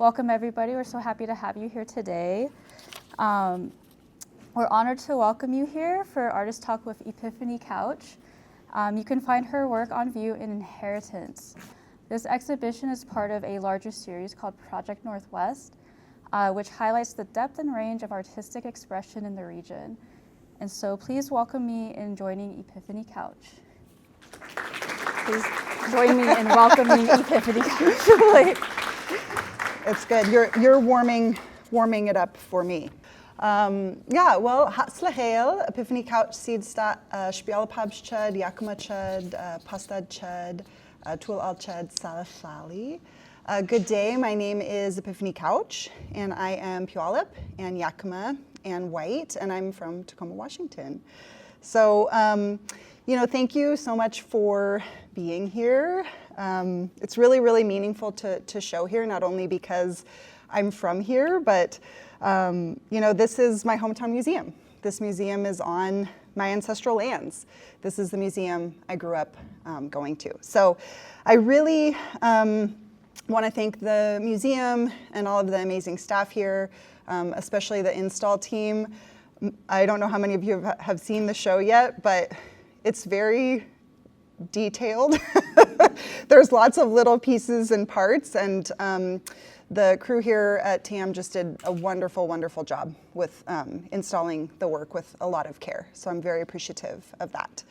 Welcome everybody, we're so happy to have you here today. We're honored to welcome you here for Artist Talk with Epiphany Couch. You can find her work on view in Inheritance. This exhibition is part of a larger series called Project Northwest, which highlights the depth and range of artistic expression in the region. And so please welcome me in joining Epiphany Couch. Please join me in welcoming Epiphany Couch. It's good. You're warming it up for me. Hatslahail, Epiphany Couch, Seedsta, Spialapabs Chud, Yakuma Chud, Pastad Chud, Tul Al Chud, Salafali. Good day, my name is Epiphany Couch, and I am Puyallup and Yakima and white, and I'm from Tacoma, Washington. So, thank you so much for being here. It's really, really meaningful to show here, not only because I'm from here, but this is my hometown museum. This museum is on my ancestral lands. This is the museum I grew up going to. So I really want to thank the museum and all of the amazing staff here, especially the install team. I don't know how many of you have seen the show yet, but it's very detailed. There's lots of little pieces and parts, and the crew here at TAM just did a wonderful, wonderful job with installing the work with a lot of care. So I'm very appreciative of that.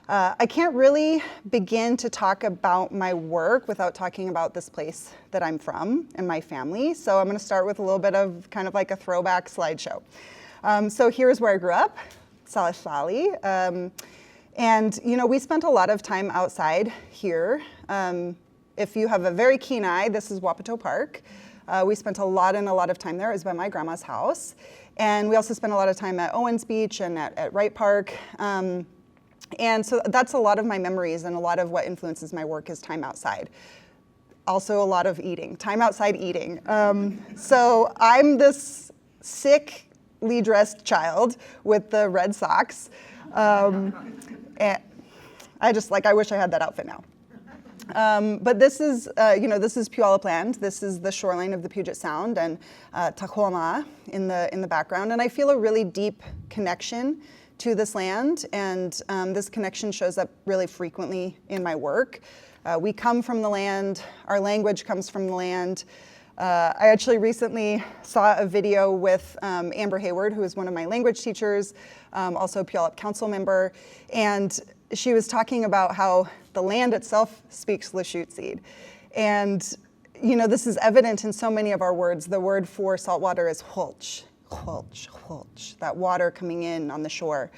I can't really begin to talk about my work without talking about this place that I'm from and my family. So I'm going to start with a little bit of kind of like a throwback slideshow. So here's where I grew up, Salafali. And we spent a lot of time outside here. If you have a very keen eye, this is Wapato Park. We spent a lot of time there. It was by my grandma's house. And we also spent a lot of time at Owens Beach and at Wright Park. And so that's a lot of my memories, and a lot of what influences my work is time outside. Also a lot of eating, time outside eating. So I'm this sickly dressed child with the red socks. And I wish I had that outfit now. But this is, this is Puyallup land. This is the shoreline of the Puget Sound, and Tacoma in the background. And I feel a really deep connection to this land, and this connection shows up really frequently in my work. We come from the land. Our language comes from the land. I actually recently saw a video with Amber Hayward, who is one of my language teachers, also a Puyallup council member, and she was talking about how the land itself speaks Lushootseed. And, this is evident in so many of our words. The word for saltwater is hulch, hulch, hulch, that water coming in on the shore.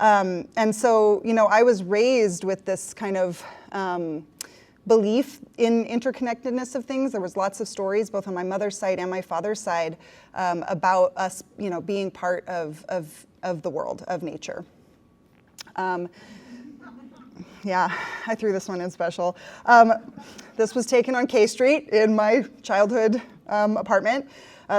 And so, I was raised with this kind of belief in interconnectedness of things. There was lots of stories, both on my mother's side and my father's side, about us, being part of the world, of nature. Yeah, I threw this one in special. This was taken on K Street in my childhood apartment.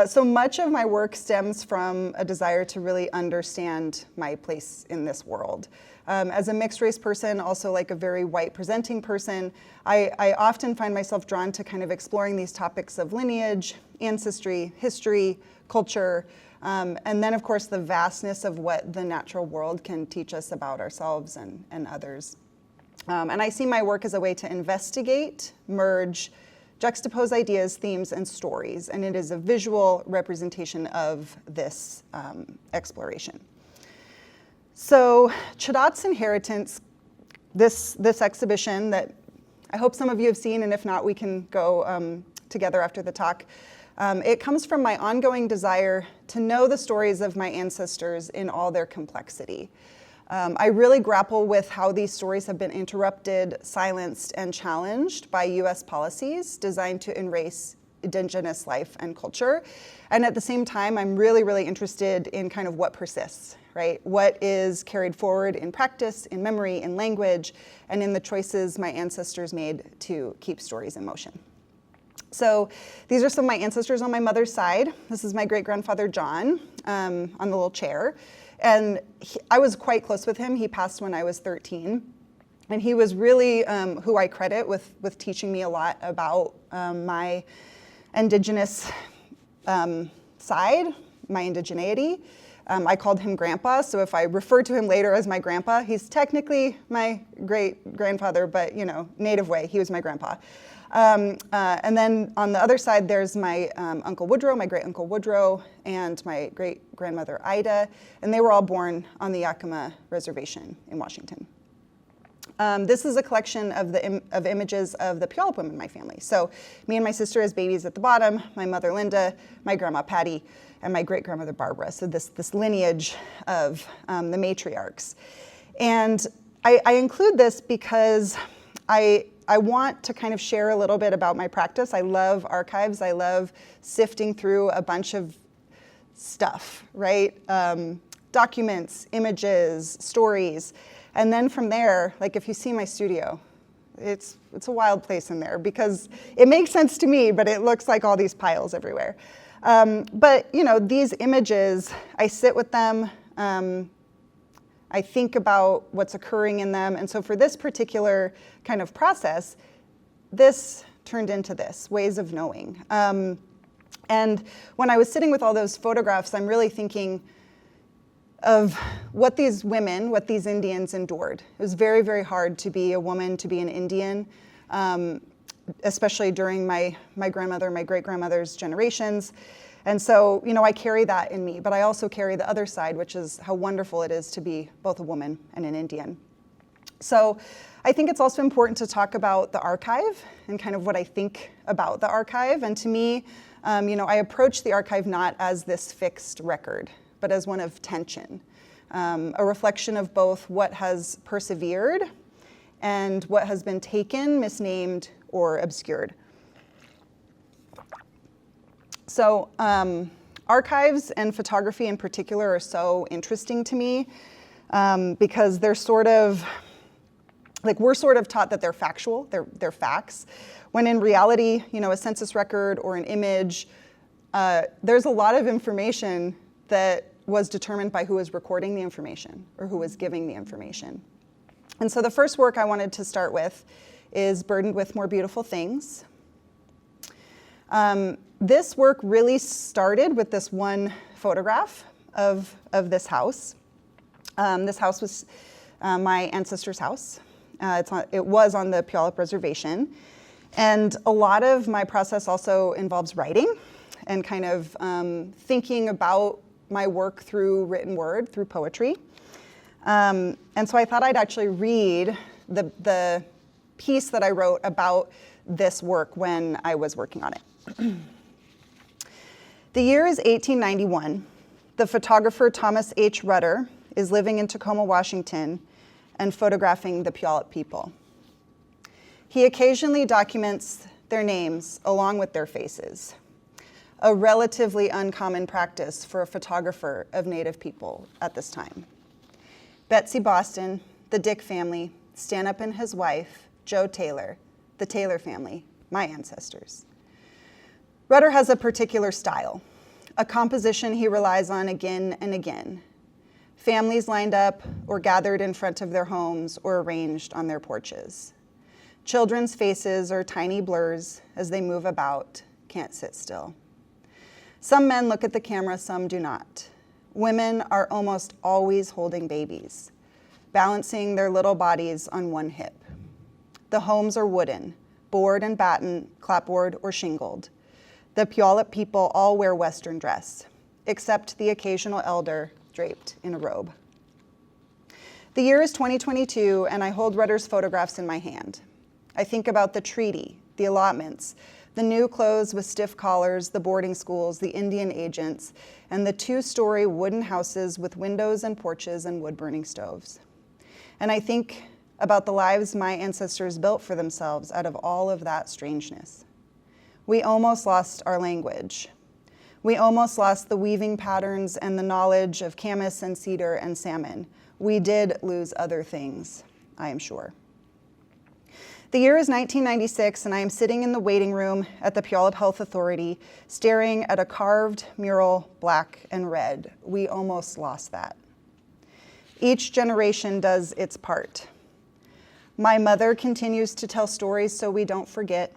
So much of my work stems from a desire to really understand my place in this world. As a mixed race person, also like a very white presenting person, I often find myself drawn to kind of exploring these topics of lineage, ancestry, history, culture, and then of course the vastness of what the natural world can teach us about ourselves and others. And I see my work as a way to investigate, merge, juxtapose ideas, themes, and stories, and it is a visual representation of this exploration. So č'adac Inheritance, this exhibition that I hope some of you have seen, and if not, we can go together after the talk. It comes from my ongoing desire to know the stories of my ancestors in all their complexity. I really grapple with how these stories have been interrupted, silenced, and challenged by US policies designed to erase Indigenous life and culture. And at the same time, I'm really, really interested in kind of what persists, right? What is carried forward in practice, in memory, in language, and in the choices my ancestors made to keep stories in motion. So these are some of my ancestors on my mother's side. This is my great-grandfather, John, on the little chair. And I was quite close with him. He passed when I was 13. And he was really who I credit with teaching me a lot about my indigenous side, my indigeneity. I called him Grandpa, so if I refer to him later as my grandpa, he's technically my great-grandfather, but native way, he was my grandpa. And then on the other side, there's my Uncle Woodrow, my great-uncle Woodrow, and my great-grandmother Ida, and they were all born on the Yakima Reservation in Washington. This is a collection of images of the Puyallup women in my family. So me and my sister as babies at the bottom, my mother Linda, my grandma Patty, and my great-grandmother Barbara. So this lineage of the matriarchs. And I include this because I want to kind of share a little bit about my practice. I love archives. I love sifting through a bunch of stuff, right? Documents, images, stories. And then from there, like if you see my studio, it's a wild place in there because it makes sense to me, but it looks like all these piles everywhere. But these images, I sit with them, I think about what's occurring in them. And so for this particular kind of process, this turned into this, ways of knowing. And when I was sitting with all those photographs, I'm really thinking of what these women, what these Indians endured. It was very, very hard to be a woman, to be an Indian, especially during my grandmother, my great-grandmother's generations. And so, I carry that in me, but I also carry the other side, which is how wonderful it is to be both a woman and an Indian. So I think it's also important to talk about the archive and kind of what I think about the archive. And to me, I approach the archive not as this fixed record, but as one of tension, a reflection of both what has persevered and what has been taken, misnamed, or obscured. So archives and photography in particular are so interesting to me because they're sort of, we're sort of taught that they're factual, they're facts, when in reality, a census record or an image, there's a lot of information that was determined by who was recording the information or who was giving the information. And so the first work I wanted to start with is Burdened with More Beautiful Things. This work really started with this one photograph of this house. This house was my ancestor's house. It was on the Puyallup Reservation. And a lot of my process also involves writing and kind of thinking about my work through written word, through poetry. And so I thought I'd actually read the piece that I wrote about this work when I was working on it. The year is 1891. The photographer Thomas H. Rudder is living in Tacoma, Washington, and photographing the Puyallup people. He occasionally documents their names along with their faces, a relatively uncommon practice for a photographer of Native people at this time. Betsy Boston, the Dick family, Stanhope and his wife, Joe Taylor, the Taylor family, my ancestors. Rudder has a particular style, a composition he relies on again and again. Families lined up or gathered in front of their homes or arranged on their porches. Children's faces are tiny blurs as they move about, can't sit still. Some men look at the camera, some do not. Women are almost always holding babies, balancing their little bodies on one hip. The homes are wooden, board and batten, clapboard or shingled. The Puyallup people all wear Western dress, except the occasional elder draped in a robe. The year is 2022, and I hold Rudder's photographs in my hand. I think about the treaty, the allotments, the new clothes with stiff collars, the boarding schools, the Indian agents, and the two-story wooden houses with windows and porches and wood-burning stoves. And I think about the lives my ancestors built for themselves out of all of that strangeness. We almost lost our language. We almost lost the weaving patterns and the knowledge of camas and cedar and salmon. We did lose other things, I am sure. The year is 1996, and I am sitting in the waiting room at the Puyallup Health Authority, staring at a carved mural, black and red. We almost lost that. Each generation does its part. My mother continues to tell stories so we don't forget.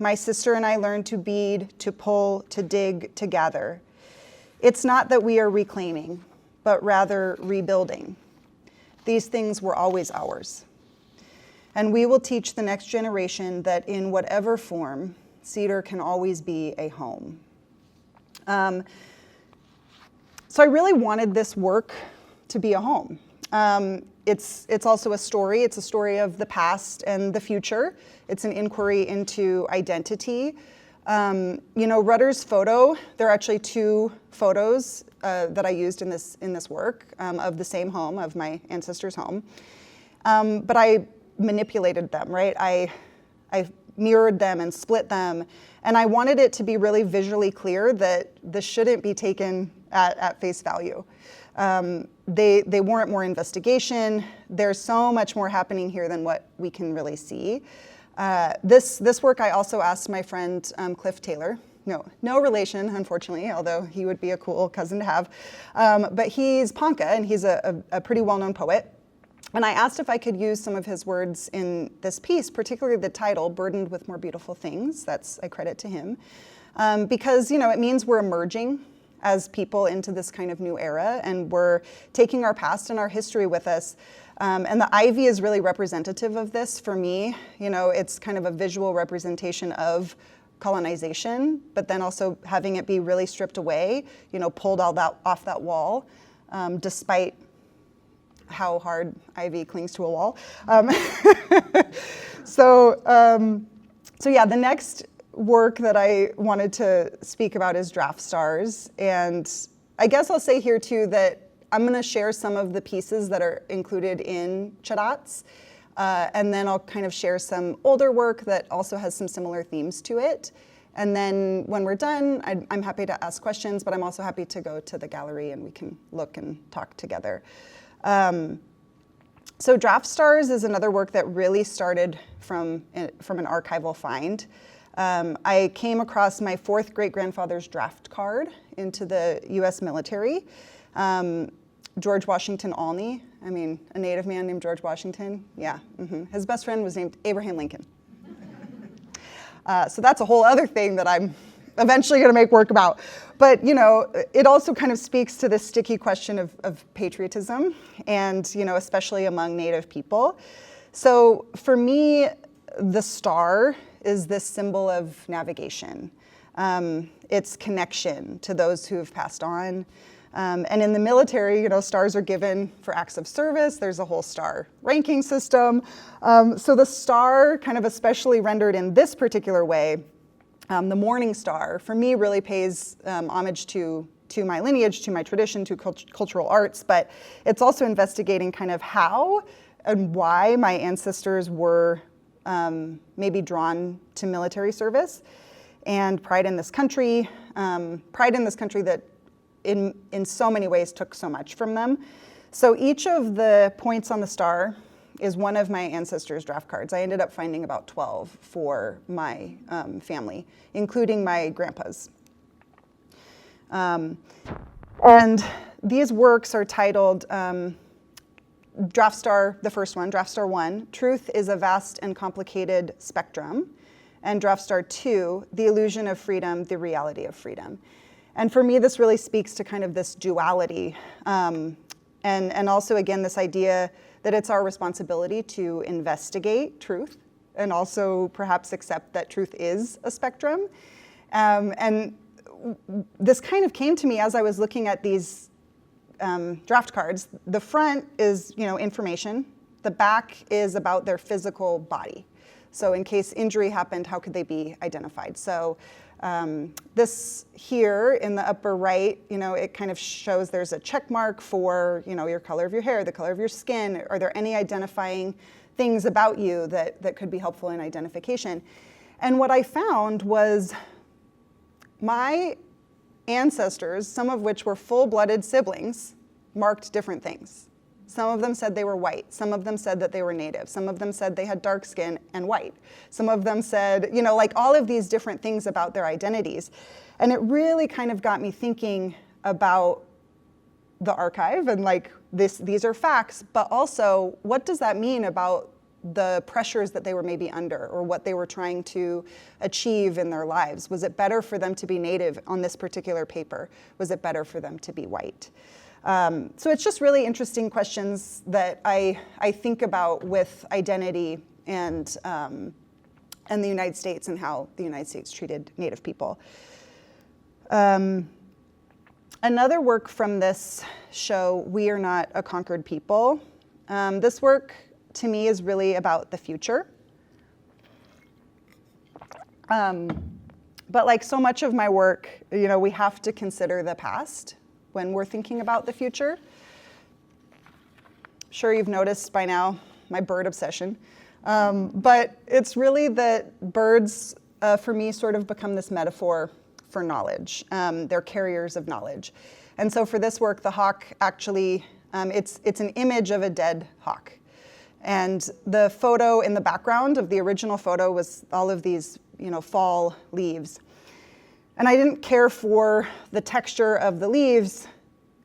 my sister and I learned to bead, to pull, to dig, to gather. It's not that we are reclaiming, but rather rebuilding. These things were always ours. And we will teach the next generation that in whatever form, cedar can always be a home. So I really wanted this work to be a home. It's also a story. It's a story of the past and the future. It's an inquiry into identity. Rutter's photo, there are actually two photos that I used in this work of the same home, of my ancestors' home. But I manipulated them, right? I mirrored them and split them. And I wanted it to be really visually clear that this shouldn't be taken at face value. They warrant more investigation. There's so much more happening here than what we can really see. This work I also asked my friend Cliff Taylor. No relation, unfortunately, although he would be a cool cousin to have. But he's Ponca, and he's a pretty well-known poet. And I asked if I could use some of his words in this piece, particularly the title, Burdened with More Beautiful Things. I credit to him. Because, it means we're emerging as people into this kind of new era, and we're taking our past and our history with us. And the ivy is really representative of this for me. It's kind of a visual representation of colonization, but then also having it be really stripped away, pulled all that off that wall, despite how hard ivy clings to a wall. So yeah, the next work that I wanted to speak about is draft stars. And I guess I'll say here too that I'm gonna share some of the pieces that are included in č'adac, and then I'll kind of share some older work that also has some similar themes to it. And then when we're done, I'm happy to ask questions, but I'm also happy to go to the gallery and we can look and talk together. So draft stars is another work that really started from an archival find. I came across my 4th great-grandfather's draft card into the US military. George Washington Olney, a native man named George Washington, yeah. His best friend was named Abraham Lincoln. So that's a whole other thing that I'm eventually gonna make work about. But it also kind of speaks to this sticky question of patriotism and especially among Native people. So for me, the star is this symbol of navigation. It's connection to those who have passed on. And in the military, stars are given for acts of service. There's a whole star ranking system. So the star, kind of especially rendered in this particular way, the morning star, for me really pays homage to my lineage, to my tradition, to cultural arts, but it's also investigating kind of how and why my ancestors were maybe drawn to military service and pride in this country that in so many ways took so much from them. So each of the points on the star is one of my ancestors' draft cards. I ended up finding about 12 for my family, including my grandpa's. And these works are titled Draft Star, the first one, Draft Star 1, Truth is a Vast and Complicated Spectrum, and Draft Star 2, The Illusion of Freedom, the Reality of Freedom. And for me, this really speaks to kind of this duality, and also, again, this idea that it's our responsibility to investigate truth and also perhaps accept that truth is a spectrum. And this kind of came to me as I was looking at these draft cards. The front is, information. The back is about their physical body. So in case injury happened, how could they be identified? So this here in the upper right, it kind of shows there's a check mark for, your color of your hair, the color of your skin. Are there any identifying things about you that could be helpful in identification? And what I found was my ancestors, some of which were full-blooded siblings, marked different things. Some of them said they were white. Some of them said that they were native. Some of them said they had dark skin and white. Some of them said, all of these different things about their identities. And it really kind of got me thinking about the archive and these are facts, but also what does that mean about the pressures that they were maybe under or what they were trying to achieve in their lives. Was it better for them to be Native on this particular paper? Was it better for them to be white? So it's just really interesting questions that I think about with identity and the United States and how the United States treated Native people. Another work from this show, We Are Not a Conquered People. This work, to me, is really about the future. But like so much of my work, you know, we have to consider the past when we're thinking about the future. Sure, you've noticed by now my bird obsession. But it's really that birds, for me, sort of become this metaphor for knowledge. They're carriers of knowledge. And so for this work, the hawk actually, it's an image of a dead hawk. And the photo in the background of the original photo was all of these, you know, fall leaves. And I didn't care for the texture of the leaves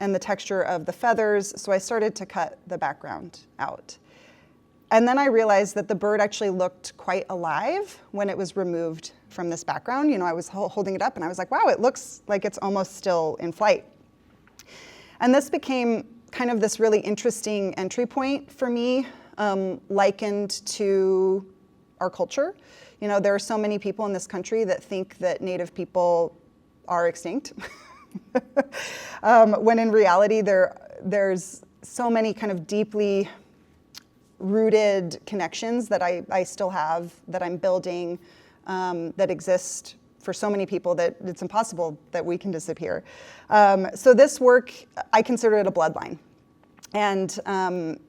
and the texture of the feathers, so I started to cut the background out. And then I realized that the bird actually looked quite alive when it was removed from this background. You know, I was holding it up and I was like, wow, it looks like it's almost still in flight. And this became kind of this really interesting entry point for me, likened to our culture. You know, there are so many people in this country that think that Native people are extinct, when in reality there's so many kind of deeply rooted connections that I still have, that I'm building, that exist for so many people that it's impossible that we can disappear. So this work, I consider it a bloodline. And,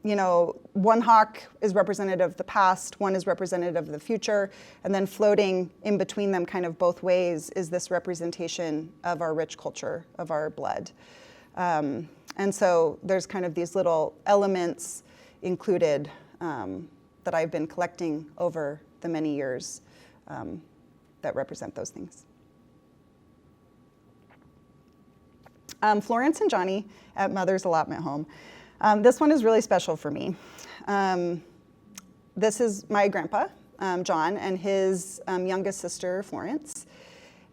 you know, one hawk is representative of the past, one is representative of the future, and then floating in between them kind of both ways is this representation of our rich culture, of our blood. And so there's kind of these little elements included that I've been collecting over the many years that represent those things. Florence and Johnny at Mother's Allotment Home. This one is really special for me. This is my grandpa, John, and his youngest sister, Florence.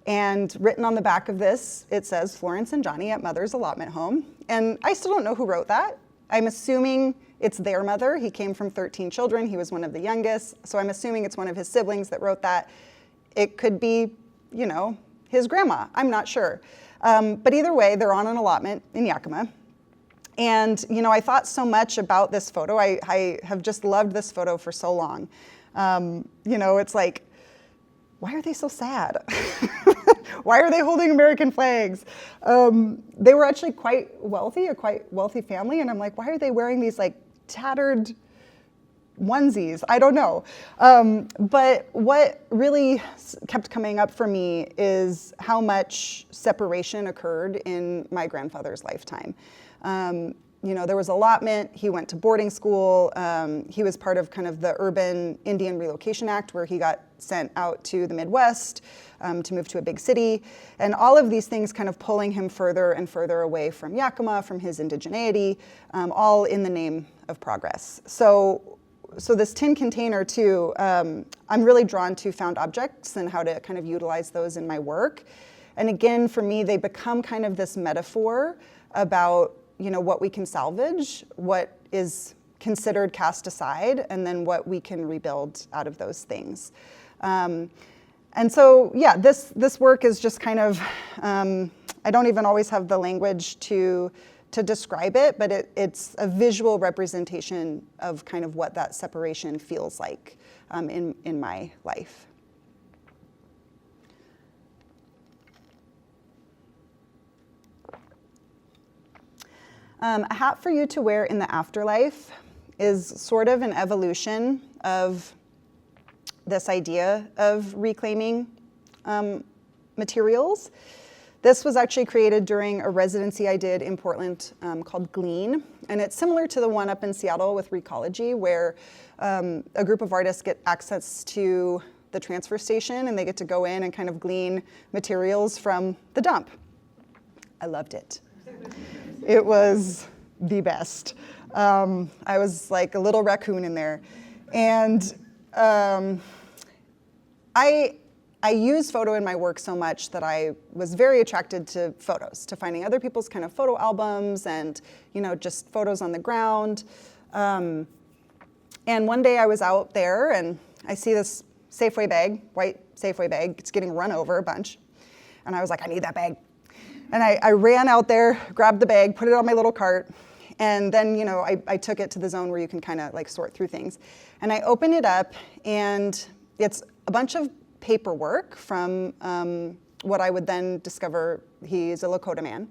And written on the back of this, it says, Florence and Johnny at Mother's Allotment Home. And I still don't know who wrote that. I'm assuming it's their mother. He came from 13 children. He was one of the youngest. So I'm assuming it's one of his siblings that wrote that. It could be, you know, his grandma. I'm not sure. But either way, they're on an allotment in Yakima. And, you know, I thought so much about this photo. I have just loved this photo for so long. You know, it's like, why are they so sad? Why are they holding American flags? They were actually quite wealthy, a quite wealthy family. And I'm like, why are they wearing these like tattered onesies? I don't know. But what really kept coming up for me is how much separation occurred in my grandfather's lifetime. You know, there was allotment, he went to boarding school, he was part of kind of the Urban Indian Relocation Act where he got sent out to the Midwest to move to a big city, and all of these things kind of pulling him further and further away from Yakima, from his indigeneity, all in the name of progress. So this tin container too, I'm really drawn to found objects and how to kind of utilize those in my work. And again, for me, they become kind of this metaphor about, you know, what we can salvage, what is considered cast aside, and then what we can rebuild out of those things. And so, yeah, this work is just kind of, I don't even always have the language to describe it, but it's a visual representation of kind of what that separation feels like in my life. A hat for you to wear in the afterlife is sort of an evolution of this idea of reclaiming materials. This was actually created during a residency I did in Portland called Glean. And it's similar to the one up in Seattle with Recology, where a group of artists get access to the transfer station and they get to go in and kind of glean materials from the dump. I loved it. It was the best. I was like a little raccoon in there. And I use photo in my work so much that I was very attracted to photos, to finding other people's kind of photo albums and, just photos on the ground. And one day I was out there and I see this Safeway bag, white Safeway bag. It's getting run over a bunch. And I was like, I need that bag. And I ran out there, grabbed the bag, put it on my little cart. And then, I took it to the zone where you can kind of like sort through things. And I open it up and it's a bunch of paperwork from what I would then discover he's a Lakota man.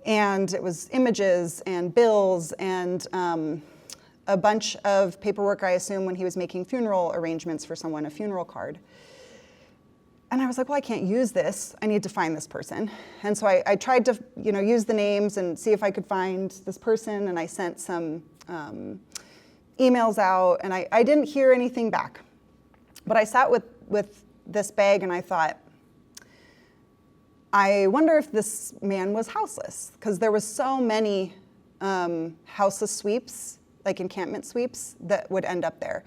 And it was images and bills and a bunch of paperwork, I assume, when he was making funeral arrangements for someone, a funeral card. And I was like, well, I can't use this. I need to find this person. And so I tried to, use the names and see if I could find this person. And I sent some emails out, and I didn't hear anything back. But I sat with this bag, and I thought, I wonder if this man was houseless, because there was so many houseless sweeps, like encampment sweeps, that would end up there.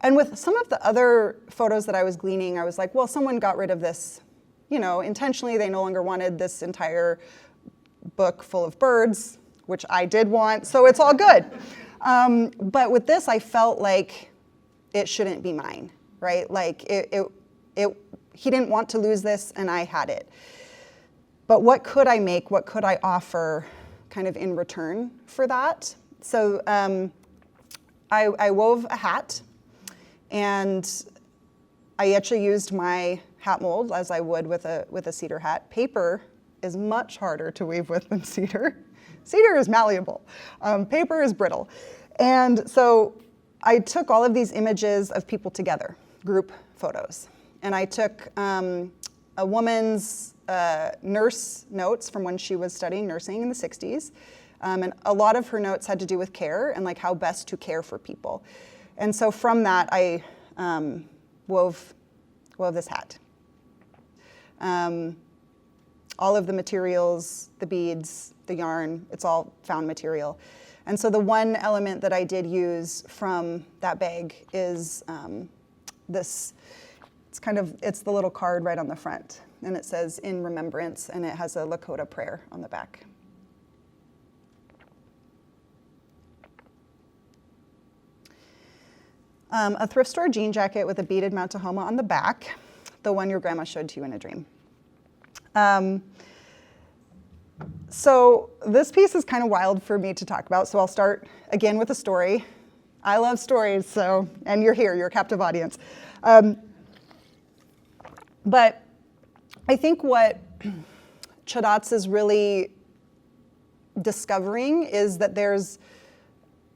And with some of the other photos that I was gleaning, I was like, well, someone got rid of this, intentionally. They no longer wanted this entire book full of birds, which I did want, so it's all good. But with this, I felt like it shouldn't be mine, right? Like he didn't want to lose this, and I had it. But what could I make? What could I offer kind of in return for that? So I wove a hat, and I actually used my hat mold as I would with a cedar hat. Paper is much harder to weave with than cedar. Cedar is malleable. Paper is brittle. And so I took all of these images of people together, group photos. And I took a woman's nurse notes from when she was studying nursing in the 60s. And a lot of her notes had to do with care and like how best to care for people. And so from that, I wove this hat. All of the materials, the beads, the yarn, it's all found material. And so the one element that I did use from that bag is this. It's the little card right on the front, and it says "In Remembrance," and it has a Lakota prayer on the back. A thrift store jean jacket with a beaded Mount Tahoma on the back, the one your grandma showed to you in a dream. So this piece is kind of wild for me to talk about, so I'll start again with a story. I love stories, and you're here, you're a captive audience. But I think what č'adac is really discovering is that there's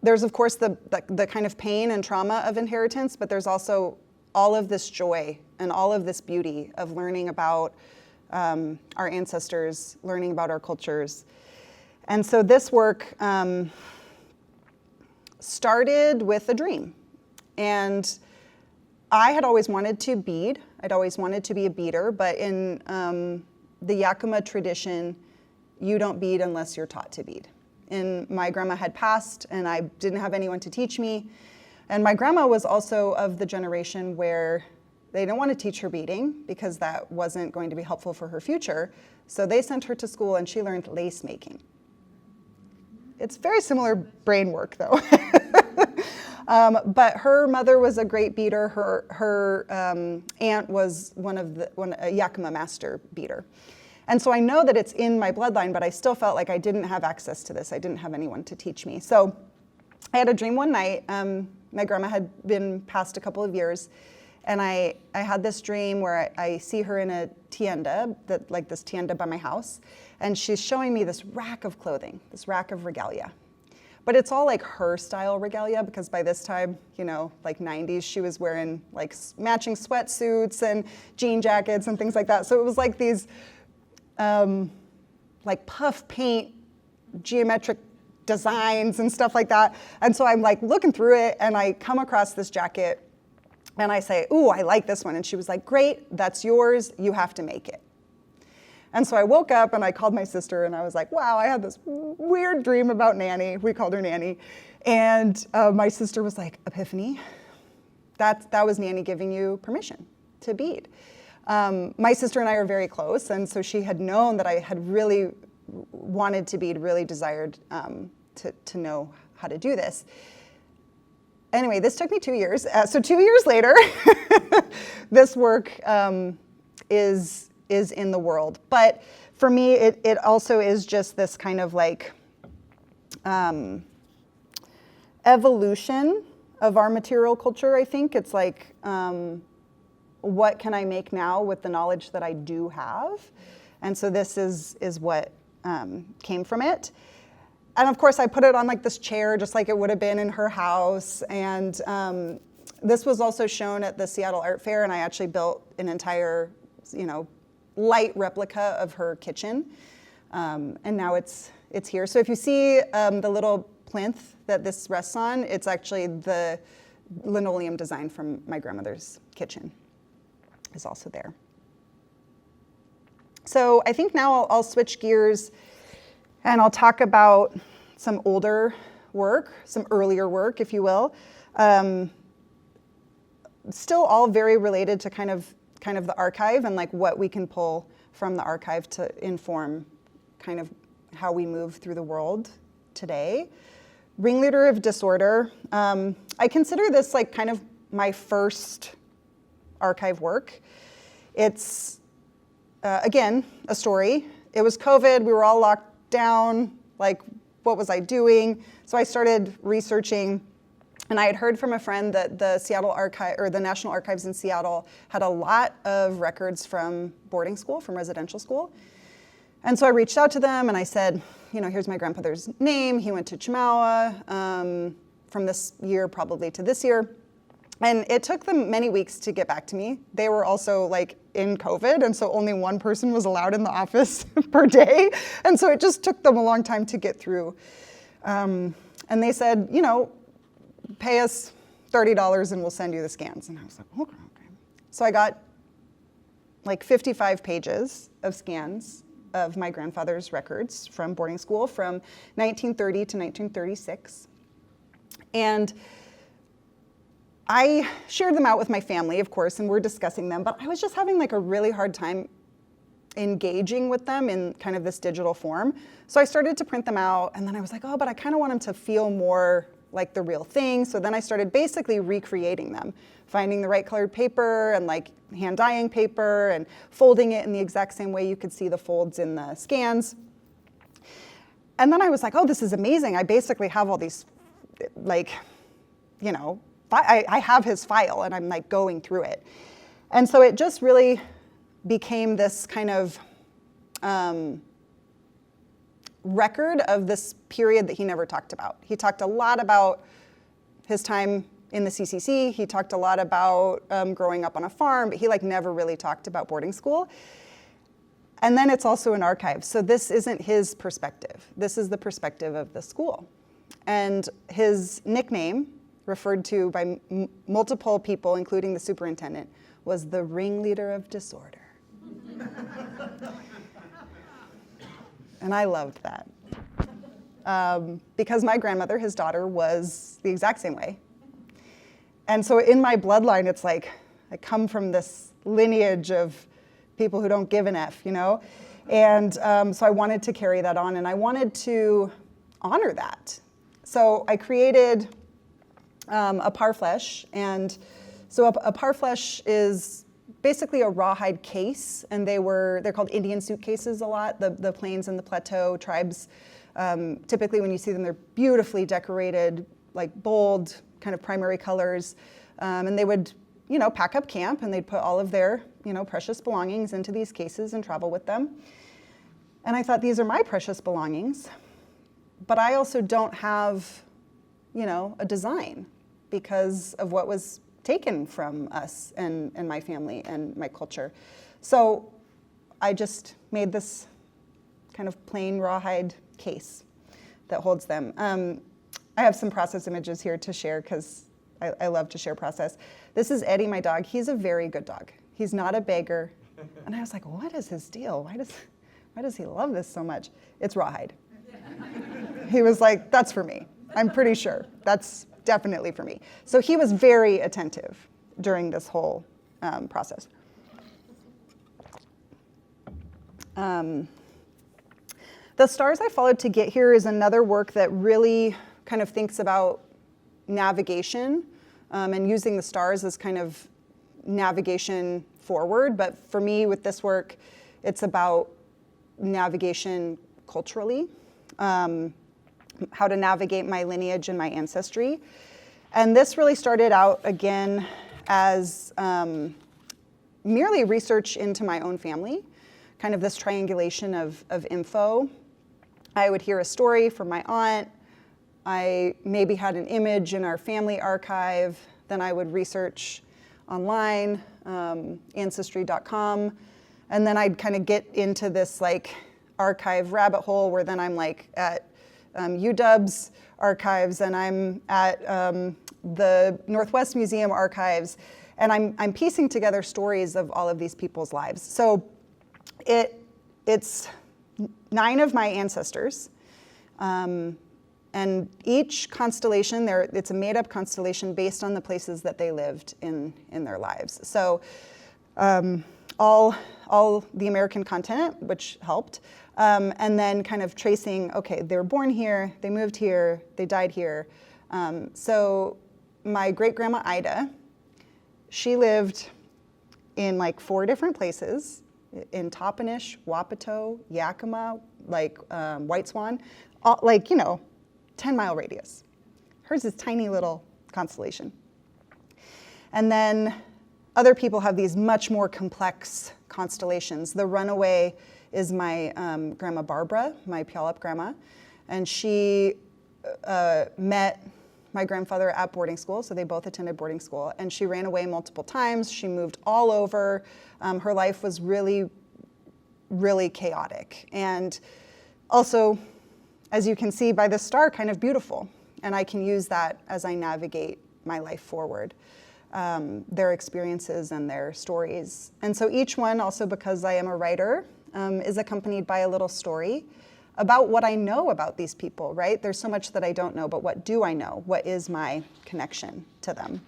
of course the kind of pain and trauma of inheritance, but there's also all of this joy and all of this beauty of learning about our ancestors, learning about our cultures. And so this work started with a dream. And I had always wanted to bead. I'd always wanted to be a beader, but in the Yakima tradition, you don't bead unless you're taught to bead. And my grandma had passed, and I didn't have anyone to teach me. And my grandma was also of the generation where they didn't want to teach her beading because that wasn't going to be helpful for her future. So they sent her to school, and she learned lace making. It's very similar brain work, though. But her mother was a great beader. Her aunt was a Yakima master beader. And so I know that it's in my bloodline, but I still felt like I didn't have access to this. I didn't have anyone to teach me. So I had a dream one night. My grandma had been passed a couple of years, and I had this dream where I see her in a tienda, this tienda by my house, and she's showing me this rack of clothing, this rack of regalia. But it's all like her style regalia, because by this time, like 90s, she was wearing like matching sweatsuits and jean jackets and things like that. So it was like these like puff paint, geometric designs and stuff like that. And so I'm like looking through it, and I come across this jacket, and I say, ooh, I like this one. And she was like, great, that's yours, you have to make it. And so I woke up and I called my sister, and I was like, wow, I had this weird dream about Nanny. We called her Nanny. And my sister was like, Epiphany, that was Nanny giving you permission to bead. My sister and I are very close, and so she had known that I had really wanted to bead, really desired to know how to do this. Anyway, this took me 2 years. So 2 years later, this work is in the world. But for me, it also is just this kind of like evolution of our material culture, I think. It's like, what can I make now with the knowledge that I do have? And so this is what came from it. And of course, I put it on like this chair, just like it would have been in her house. And this was also shown at the Seattle Art Fair, and I actually built an entire, light replica of her kitchen. And now it's here. So if you see the little plinth that this rests on, it's actually the linoleum design from my grandmother's kitchen is also there. So I think now I'll switch gears and I'll talk about some older work, some earlier work, if you will. Still all very related to kind of the archive and like what we can pull from the archive to inform kind of how we move through the world today. Ringleader of Disorder. I consider this like kind of my first archive work. It's, again, a story. It was COVID, we were all locked down, like what was I doing? So I started researching, and I had heard from a friend that the Seattle Archive, or the National Archives in Seattle, had a lot of records from boarding school, from residential school. And so I reached out to them and I said, here's my grandfather's name. He went to Chemawa from this year probably to this year. And it took them many weeks to get back to me. They were also like in COVID, and so only one person was allowed in the office per day. And so it just took them a long time to get through. And they said, pay us $30 and we'll send you the scans. And I was like, okay. So I got like 55 pages of scans of my grandfather's records from boarding school from 1930 to 1936. And I shared them out with my family, of course, and we're discussing them, but I was just having like a really hard time engaging with them in kind of this digital form. So I started to print them out, and then I was like, but I kind of want them to feel more like the real thing. So then I started basically recreating them, finding the right colored paper and like hand dyeing paper and folding it in the exact same way you could see the folds in the scans. And then I was like, this is amazing. I basically have all these, like, I have his file and I'm like going through it. And so it just really became this kind of record of this period that he never talked about. He talked a lot about his time in the CCC. He talked a lot about growing up on a farm, but he like never really talked about boarding school. And then it's also an archive. So this isn't his perspective. This is the perspective of the school. And his nickname, referred to by multiple people, including the superintendent, was the ringleader of disorder. And I loved that. Because my grandmother, his daughter, was the exact same way. And so in my bloodline, it's like I come from this lineage of people who don't give an F, And so I wanted to carry that on, and I wanted to honor that. So I created a parfleche, and so a parfleche is basically a rawhide case, and they're called Indian suitcases a lot. The plains and the plateau tribes, typically when you see them, they're beautifully decorated, like bold kind of primary colors, and they would pack up camp and they'd put all of their precious belongings into these cases and travel with them. And I thought, these are my precious belongings, but I also don't have a design because of what was taken from us and my family and my culture. So I just made this kind of plain rawhide case that holds them. I have some process images here to share because I love to share process. This is Eddie, my dog. He's a very good dog. He's not a beggar. And I was like, what is his deal? Why does he love this so much? It's rawhide. He was like, that's for me. I'm pretty sure. That's definitely for me. So he was very attentive during this whole process. The stars I followed to get here is another work that really kind of thinks about navigation and using the stars as kind of navigation forward. But for me, with this work, it's about navigation culturally, how to navigate my lineage and my ancestry. And this really started out, again, as merely research into my own family, kind of this triangulation of info. I would hear a story from my aunt. I maybe had an image in our family archive. Then I would research online, ancestry.com. And then I'd kind of get into this like archive rabbit hole where then I'm like at UW's archives and I'm at the Northwest Museum archives. And I'm piecing together stories of all of these people's lives. So it's 9 of my ancestors. And each constellation, it's a made-up constellation based on the places that they lived in their lives. So all the American continent, which helped, and then kind of tracing, okay, they were born here, they moved here, they died here. So my great-grandma Ida, she lived in like 4 different places, in Toppenish, Wapato, Yakima, like White Swan, all, like, 10-mile radius. Hers is tiny little constellation. And then other people have these much more complex constellations. The runaway is my grandma Barbara, my Puyallup grandma, and she met my grandfather at boarding school, so they both attended boarding school, and she ran away multiple times. She moved all over. Her life was really, really chaotic. And also, as you can see by the star, kind of beautiful. And I can use that as I navigate my life forward, their experiences and their stories. And so each one, also because I am a writer, is accompanied by a little story about what I know about these people, right? There's so much that I don't know, but what do I know? What is my connection to them?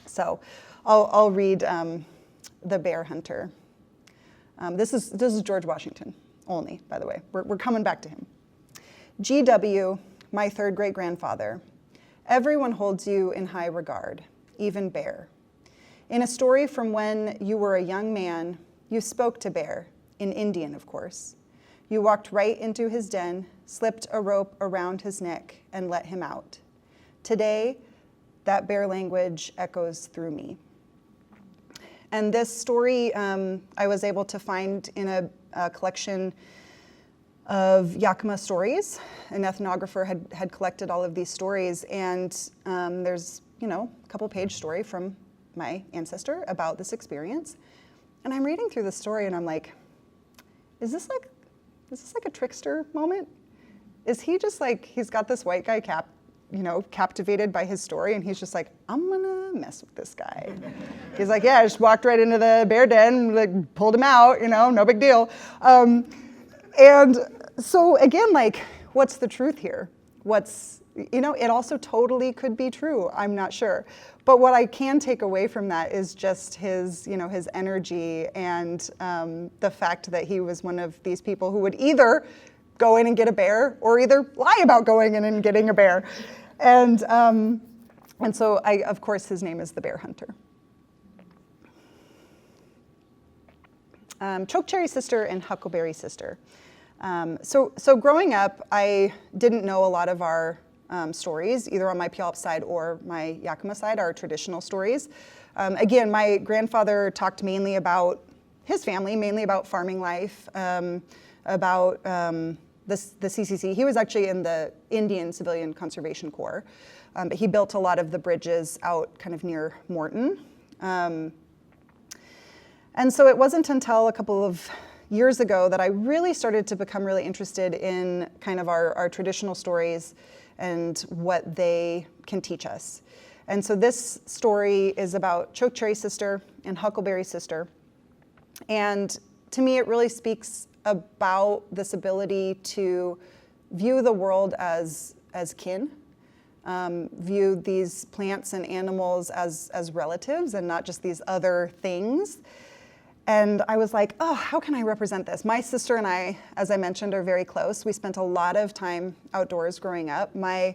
So I'll read The Bear Hunter. This is George Washington only, by the way. We're coming back to him. G.W., my 3rd great-grandfather, everyone holds you in high regard, even Bear. In a story from when you were a young man, you spoke to Bear, in Indian, of course. You walked right into his den, slipped a rope around his neck, and let him out. Today, that Bear language echoes through me. And this story I was able to find in a collection of Yakima stories. An ethnographer had collected all of these stories, and there's a couple page story from my ancestor about this experience. And I'm reading through the story and I'm like, is this like a trickster moment? Is he just like, he's got this white guy captivated by his story, and he's just like, I'm gonna mess with this guy. He's like, yeah, I just walked right into the bear den, like pulled him out, no big deal. And so again, like, what's the truth here? It also totally could be true, I'm not sure. But what I can take away from that is just his energy and the fact that he was one of these people who would either go in and get a bear or either lie about going in and getting a bear. And so of course, his name is the Bear Hunter. Chokecherry sister and Huckleberry sister. So growing up, I didn't know a lot of our stories, either on my Puyallup side or my Yakima side, our traditional stories. Again, my grandfather talked mainly about his family, mainly about farming life, about the CCC. He was actually in the Indian Civilian Conservation Corps, but he built a lot of the bridges out kind of near Morton. And so it wasn't until a couple of years ago that I really started to become really interested in kind of our traditional stories and what they can teach us. And so this story is about Chokecherry sister and Huckleberry sister. And to me, it really speaks about this ability to view the world as kin, view these plants and animals as relatives and not just these other things. And I was like, oh, how can I represent this? My sister and I, as I mentioned, are very close. We spent a lot of time outdoors growing up. My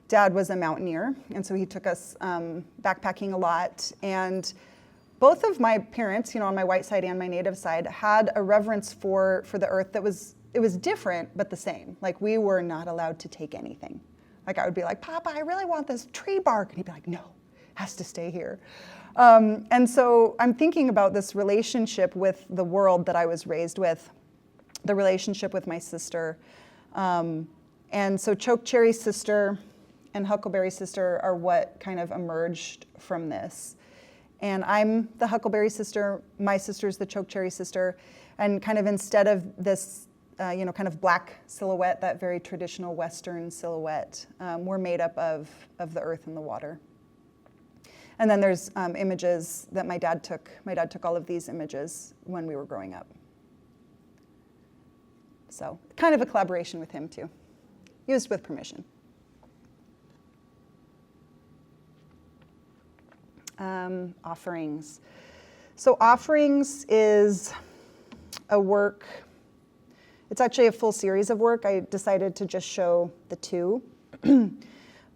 dad was a mountaineer, and so he took us backpacking a lot. And both of my parents, on my white side and my native side, had a reverence for the earth that was different, but the same. Like, we were not allowed to take anything. Like, I would be like, Papa, I really want this tree bark. And he'd be like, no, it has to stay here. And so I'm thinking about this relationship with the world that I was raised with, the relationship with my sister. And so chokecherry sister and huckleberry sister are what kind of emerged from this. And I'm the huckleberry sister, my sister's the chokecherry sister, and kind of instead of this kind of black silhouette, that very traditional Western silhouette, we're made up of the earth and the water. And then there's images that my dad took. My dad took all of these images when we were growing up. So kind of a collaboration with him too, used with permission. Offerings. So offerings is a work. It's actually a full series of work. I decided to just show the two.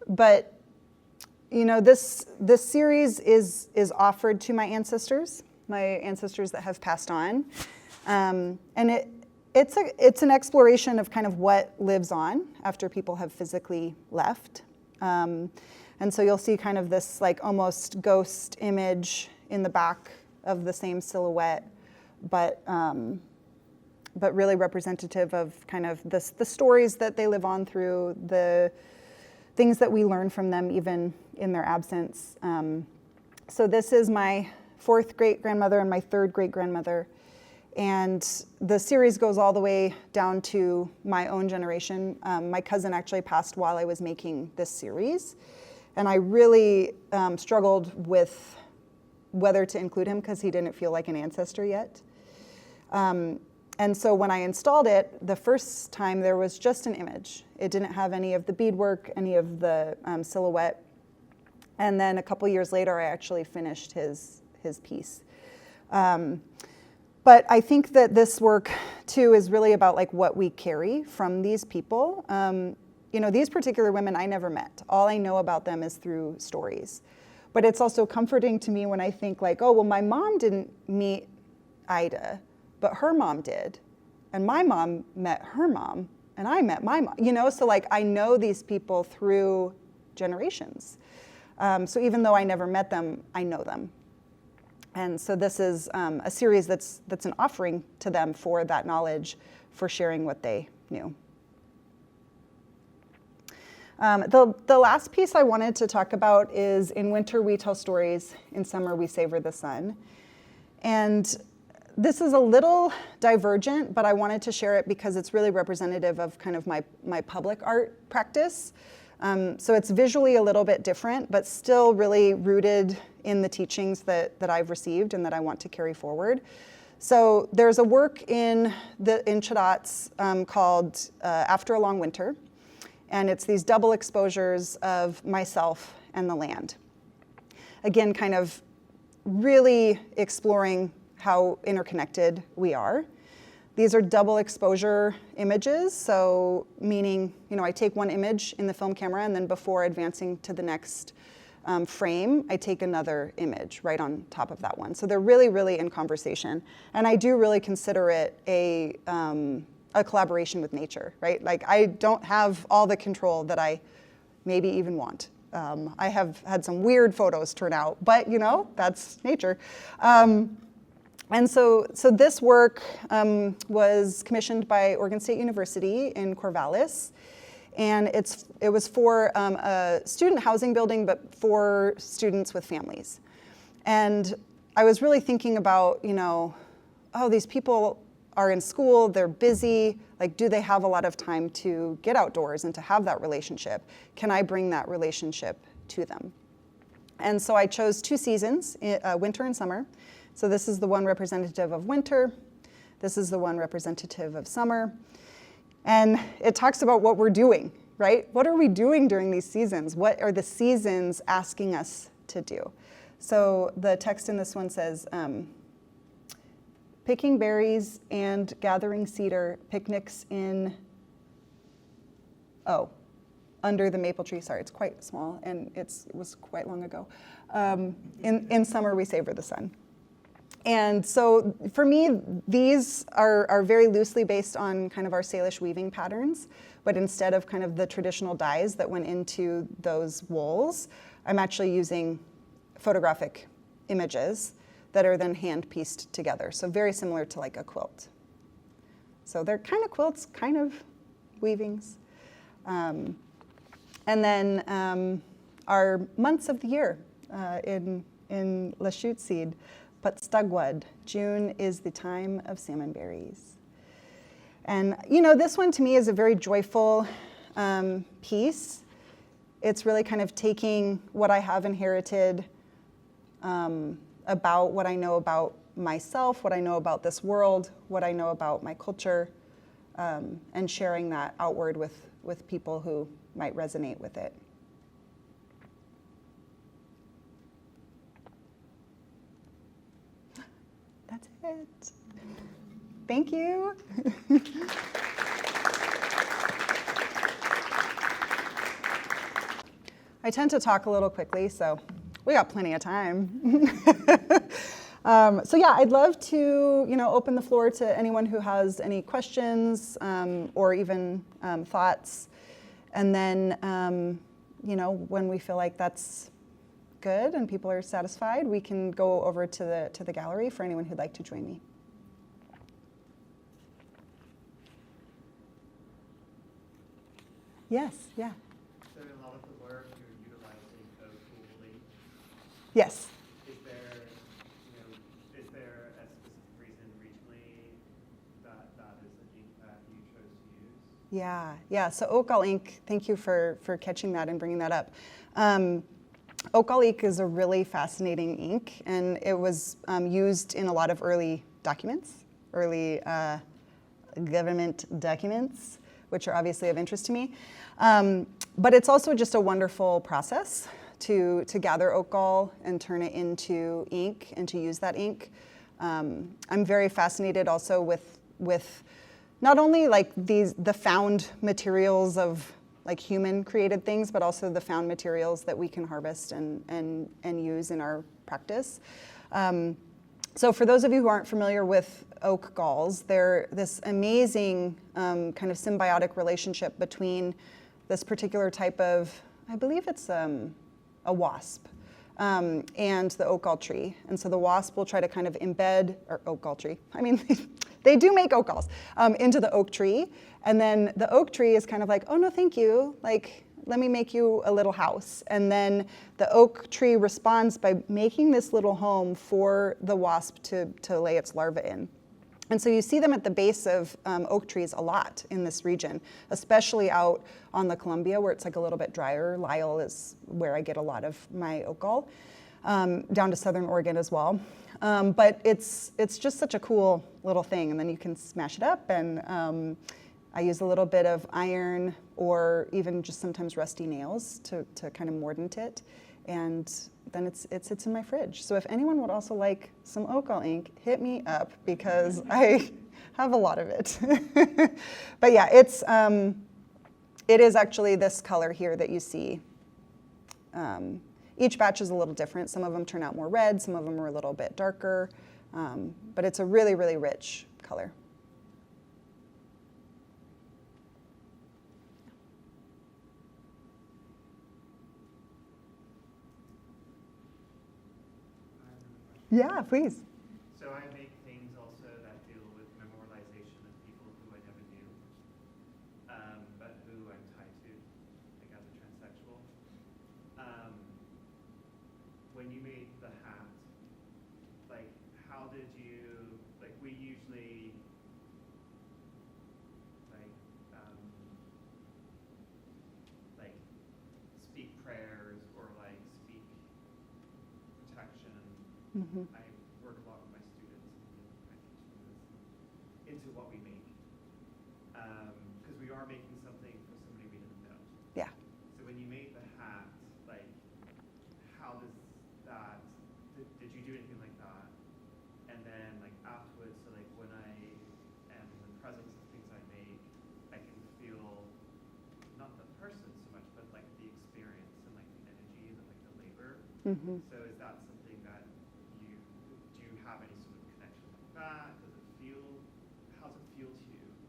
But this series is offered to my ancestors that have passed on, and it's an exploration of kind of what lives on after people have physically left, and so you'll see kind of this like almost ghost image in the back of the same silhouette, but really representative of kind of the stories that they live on through, the things that we learn from them even in their absence. So this is my 4th great-grandmother and my 3rd great-grandmother. And the series goes all the way down to my own generation. My cousin actually passed while I was making this series. And I really struggled with whether to include him because he didn't feel like an ancestor yet. And so when I installed it, the first time there was just an image. It didn't have any of the beadwork, any of the silhouette. And then a couple years later, I actually finished his piece. But I think that this work, too, is really about like what we carry from these people. These particular women I never met. All I know about them is through stories. But it's also comforting to me when I think like, oh, well, my mom didn't meet Ida, but her mom did. And my mom met her mom, and I met my mom. So like I know these people through generations. So even though I never met them, I know them. And so this is a series that's an offering to them for that knowledge, for sharing what they knew. The last piece I wanted to talk about is in winter we tell stories, in summer we savor the sun. And this is a little divergent, but I wanted to share it because it's really representative of kind of my public art practice. So it's visually a little bit different, but still really rooted in the teachings that I've received and that I want to carry forward. So there's a work in č'adac called After a Long Winter, and it's these double exposures of myself and the land. Again, kind of really exploring how interconnected we are. These are double exposure images, so meaning, I take one image in the film camera and then before advancing to the next frame, I take another image right on top of that one. So they're really, really in conversation. And I do really consider it a collaboration with nature, right? Like I don't have all the control that I maybe even want. I have had some weird photos turn out, but that's nature. And so this work was commissioned by Oregon State University in Corvallis, and it was for a student housing building, but for students with families. And I was really thinking about, these people are in school, they're busy, like do they have a lot of time to get outdoors and to have that relationship? Can I bring that relationship to them? And so I chose 2 seasons, winter and summer. So this is the one representative of winter. This is the one representative of summer. And it talks about what we're doing right? What are we doing during these seasons? What are the seasons asking us to do? So the text in this one says, picking berries and gathering cedar, picnics in, under the maple tree. Sorry, it's quite small and it was quite long ago. In summer, we savor the sun. And so for me, these are very loosely based on kind of our Salish weaving patterns, but instead of kind of the traditional dyes that went into those wools, I'm actually using photographic images that are then hand pieced together. So very similar to like a quilt. So they're kind of quilts, kind of weavings. And then our months of the year in Lashute seed. Patstagwad, June is the time of salmon berries. And you know, this one to me is a very joyful piece. It's really kind of taking what I have inherited about what I know about myself, what I know about this world, what I know about my culture, and sharing that outward with people who might resonate with it. That's it. Thank you. I tend to talk a little quickly, so we got plenty of time. So yeah, I'd love to, open the floor to anyone who has any questions or even thoughts. And then, when we feel like that's good and people are satisfied, we can go over to the gallery for anyone who'd like to join me. Yes, yeah. So in a lot of the work you're utilizing oak leaf. Yes. Is there a specific reason regionally that is the ink that you chose to use? Yeah. So Oakall ink, thank you for catching that and bringing that up. Oakall ink is a really fascinating ink, and it was used in a lot of early documents, early government documents, which are obviously of interest to me. But it's also just a wonderful process to gather oakall and turn it into ink and to use that ink. I'm very fascinated also with not only like the found materials of like human created things, but also the found materials that we can harvest and use in our practice. So for those of you who aren't familiar with oak galls, they're this amazing kind of symbiotic relationship between this particular type of, I believe it's a wasp, and the oak gall tree. And so the wasp will try to kind of embed, or oak gall tree, I mean, they do make oak galls, into the oak tree. And then the oak tree is kind of like, oh no, thank you. Like, let me make you a little house. And then the oak tree responds by making this little home for the wasp to lay its larva in. And so you see them at the base of oak trees a lot in this region, especially out on the Columbia where it's like a little bit drier. Lyle is where I get a lot of my oak gall, down to Southern Oregon as well. But it's just such a cool little thing. And then you can smash it up, and I use a little bit of iron or even just sometimes rusty nails to kind of mordant it. And then it sits in my fridge. So if anyone would also like some oakall ink, hit me up because I have a lot of it. But yeah, it is actually this color here that you see. Each batch is a little different. Some of them turn out more red, some of them are a little bit darker, but it's a really, really rich color. Yeah, please. So I make things also that deal with memorialization of people who I never knew, but who I'm tied to, like as a transsexual. When you made the hat, like how did you, like we usually, like speak prayers or like speak protection. Mm-hmm. I work a lot with my students and I teach them this into what we make. Because we are making something for somebody we didn't know. So is that something that do you have any sort of connection with that? How does it feel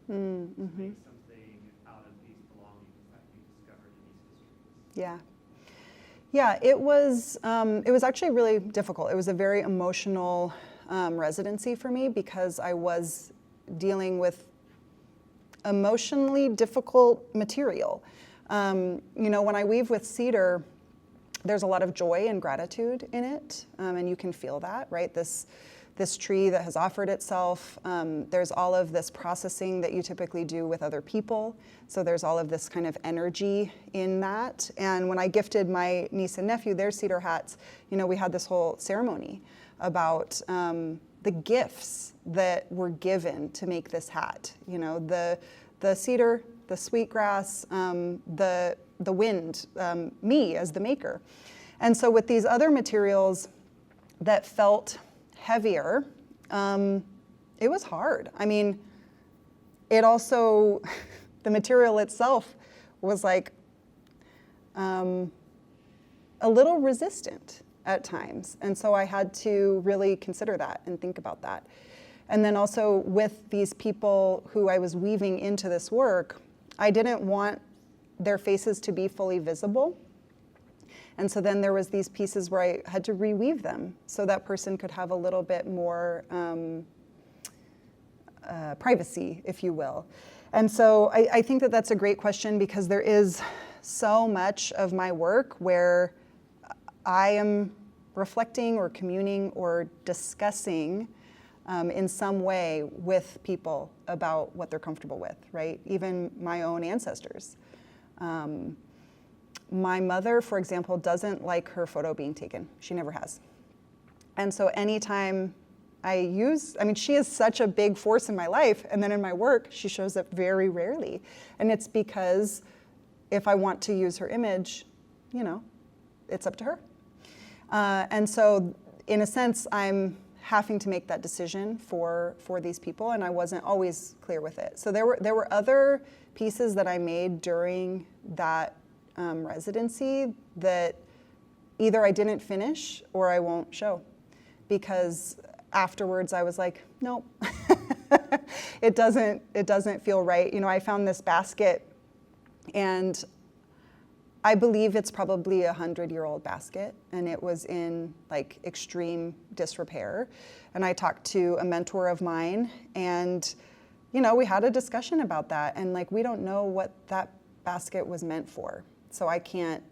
to you to make something out of these belongings that you discovered in these histories? Yeah. Yeah, it was actually really difficult. It was a very emotional residency for me because I was dealing with emotionally difficult material. You know, when I weave with cedar, there's a lot of joy and gratitude in it, and you can feel that, right? This tree that has offered itself. There's all of this processing that you typically do with other people. So there's all of this kind of energy in that. And when I gifted my niece and nephew their cedar hats, you know, we had this whole ceremony about the gifts that were given to make this hat. You know, the cedar, the sweetgrass, the wind, me as the maker. And so with these other materials that felt heavier, it was hard. I mean, it also, the material itself was like a little resistant at times. And so I had to really consider that and think about that. And then also with these people who I was weaving into this work, I didn't want their faces to be fully visible. And so then there was these pieces where I had to reweave them so that person could have a little bit more privacy, if you will. And so I think that that's a great question because there is so much of my work where I am reflecting or communing or discussing in some way with people about what they're comfortable with, right? Even my own ancestors. My mother, for example, doesn't like her photo being taken. She never has. And so anytime I mean, she is such a big force in my life, and then in my work, she shows up very rarely. And it's because if I want to use her image, you know, it's up to her. And so in a sense, I'm having to make that decision for these people, and I wasn't always clear with it. So there were other pieces that I made during that residency that either I didn't finish or I won't show, because afterwards I was like, nope, it doesn't feel right. You know, I found this basket, and I believe it's probably a 100-year-old basket, and it was in like extreme disrepair. And I talked to a mentor of mine, and you know, we had a discussion about that, and like, we don't know what that basket was meant for. So I can't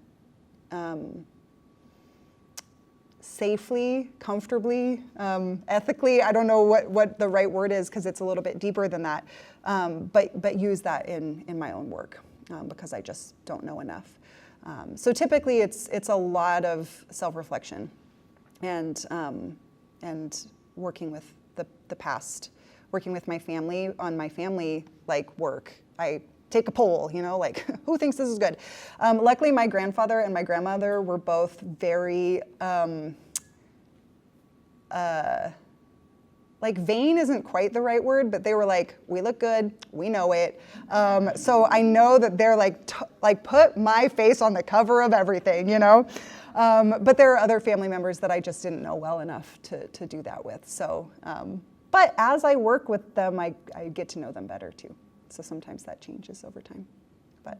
safely, comfortably, ethically, I don't know what the right word is because it's a little bit deeper than that, but use that in my own work because I just don't know enough. So typically it's a lot of self-reflection and working with the past, working with my family on my family like work. I take a poll, you know, like who thinks this is good? Luckily, my grandfather and my grandmother were both very, like vain isn't quite the right word, but they were like, we look good, we know it. So I know that they're like, put my face on the cover of everything, you know? But there are other family members that I just didn't know well enough to do that with. So, but as I work with them, I get to know them better too. So sometimes that changes over time. But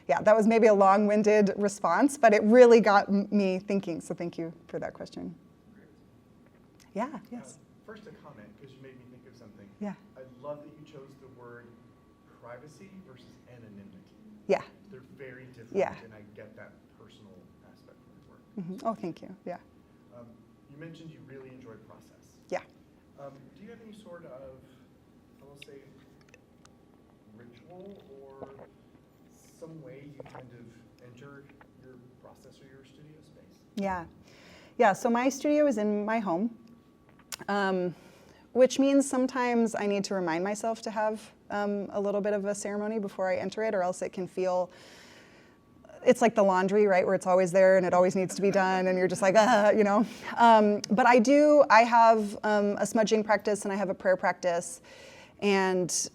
yeah, that was maybe a long-winded response, but it really got me thinking. So thank you for that question. Great. Yeah, yes. First a comment, because you made me think of something. Yeah. I love that you chose the word privacy versus anonymity. Yeah. They're very different, Yeah. and I get that personal aspect from your work. Mm-hmm. Oh, thank you. Yeah. You mentioned you really enjoy process. Yeah. Do you have any sort of, I will say, ritual or some way you kind of enter your process or your studio space? Yeah. Yeah, so my studio is in my home, which means sometimes I need to remind myself to have a little bit of a ceremony before I enter it, or else it can feel, it's like the laundry, right, where it's always there and it always needs to be done, and you're just like, you know. But I have a smudging practice and I have a prayer practice, and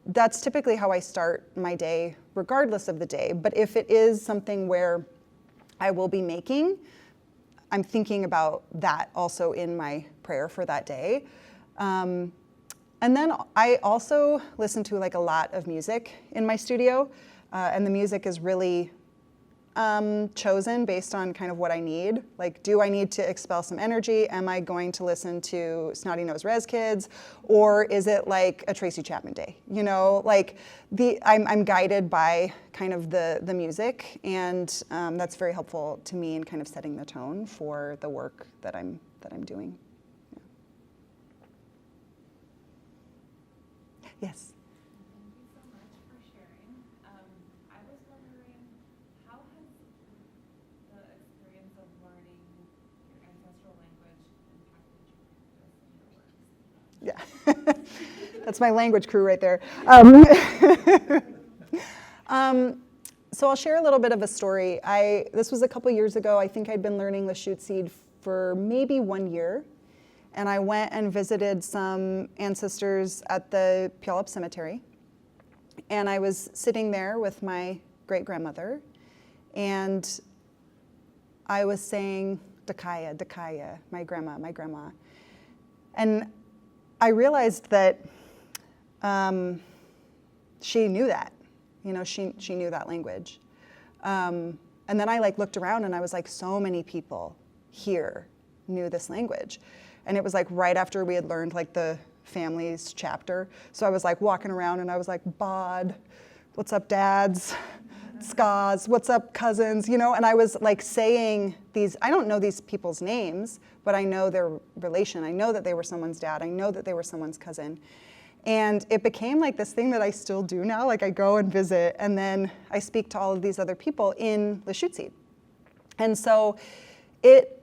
that's typically how I start my day, regardless of the day. But if it is something where I will be making, I'm thinking about that also in my prayer for that day. And then I also listen to like a lot of music in my studio, and the music is really chosen based on kind of what I need. Like, do I need to expel some energy? Am I going to listen to Snotty Nose Res Kids? Or is it like a Tracy Chapman day? You know, like I'm guided by kind of the music, and that's very helpful to me in kind of setting the tone for the work that I'm doing. Yeah. Yes. Thank you so much for sharing. I was wondering, how has the experience of learning your ancestral language impacted your practice and your works? Yeah, that's my language crew right there. So I'll share a little bit of a story. This was a couple years ago. I think I'd been learning Lashute seed for maybe 1 year. And I went and visited some ancestors at the Puyallup Cemetery. And I was sitting there with my great-grandmother, and I was saying, Dakaya, Dakaya, my grandma, my grandma. And I realized that she knew that, you know, she knew that language. And then I like looked around and I was like, so many people here knew this language. And it was like right after we had learned like the families chapter. So I was like walking around and I was like, Bod, what's up dads? Skaz, what's up cousins? You know, and I was like saying these, I don't know these people's names, but I know their relation. I know that they were someone's dad. I know that they were someone's cousin. And it became like this thing that I still do now. Like I go and visit and then I speak to all of these other people in Lashute seed. And so it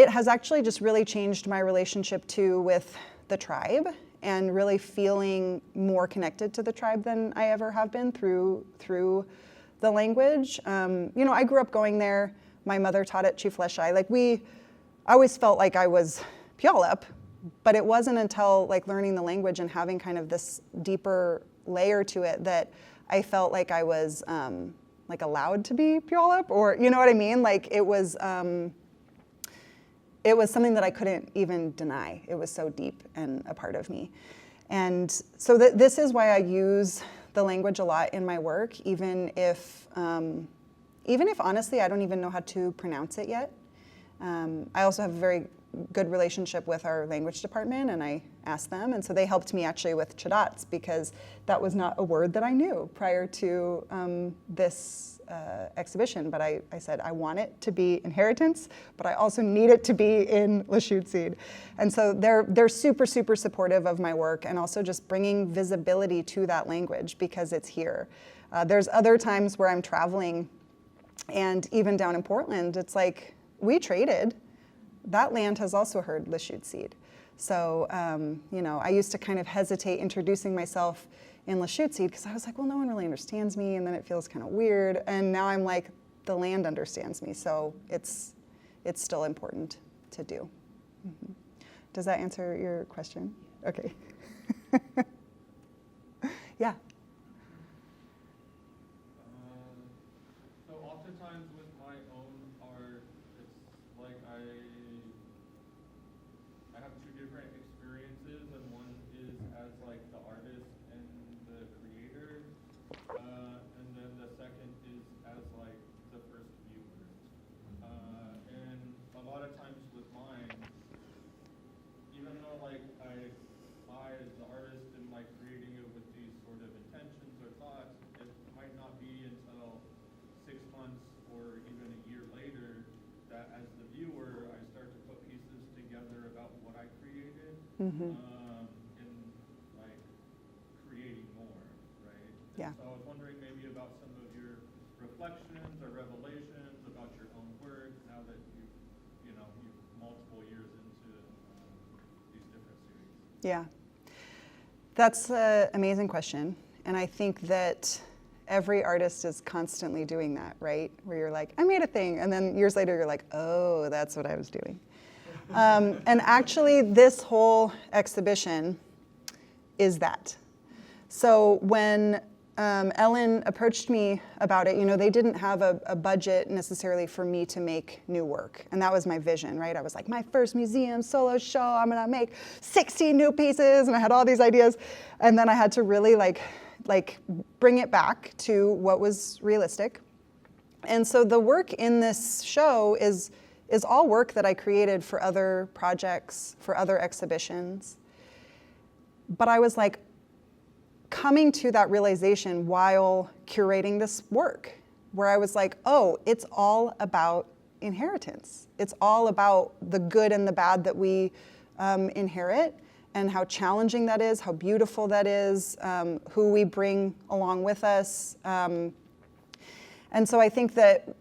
has actually just really changed my relationship too with the tribe and really feeling more connected to the tribe than I ever have been through the language. You know, I grew up going there. My mother taught at Chief Leshai. Like I always felt like I was Puyallup, but it wasn't until like learning the language and having kind of this deeper layer to it that I felt like I was like allowed to be Puyallup, or you know what I mean? Like it was something that I couldn't even deny. It was so deep and a part of me. And so this is why I use the language a lot in my work, even if honestly I don't even know how to pronounce it yet. I also have a very good relationship with our language department, and I asked them, and so they helped me actually with č'adac, because that was not a word that I knew prior to this exhibition. But I said, I want it to be inheritance, but I also need it to be in Lashute seed. And so they're super, super supportive of my work, and also just bringing visibility to that language because it's here. There's other times where I'm traveling, and even down in Portland, it's like, we traded. That land has also heard Lashute seed. So, you know, I used to kind of hesitate introducing myself in Lashute seed because I was like, well, no one really understands me, and then it feels kind of weird. And now I'm like, the land understands me, so it's still important to do. Mm-hmm. Does that answer your question? Okay. Yeah. So oftentimes with my own art, it's like I have two different experiences, and one is as like the artist and the creator, and then the second is as like the first viewer. And a lot of times with mine, even though like I as the artist am like creating it with these sort of intentions or thoughts, it might not be until 6 months or even a year later that as the viewer I start to put pieces together about what I created, Mm-hmm. And like creating more, right? Yeah. So I was wondering maybe about some of your reflections or revelations about your own work now that you're multiple years into these different series. Yeah. That's an amazing question. And I think that every artist is constantly doing that, right? Where you're like, I made a thing. And then years later, you're like, oh, that's what I was doing. And actually, this whole exhibition is that. So when Ellen approached me about it. You know, they didn't have a budget necessarily for me to make new work. And that was my vision, right? I was like, my first museum solo show, I'm gonna make 60 new pieces. And I had all these ideas. And then I had to really like bring it back to what was realistic. And so the work in this show is all work that I created for other projects, for other exhibitions. But I was like, coming to that realization while curating this work, where I was like, oh, it's all about inheritance. It's all about the good and the bad that we inherit, and how challenging that is, how beautiful that is, who we bring along with us. And so I think that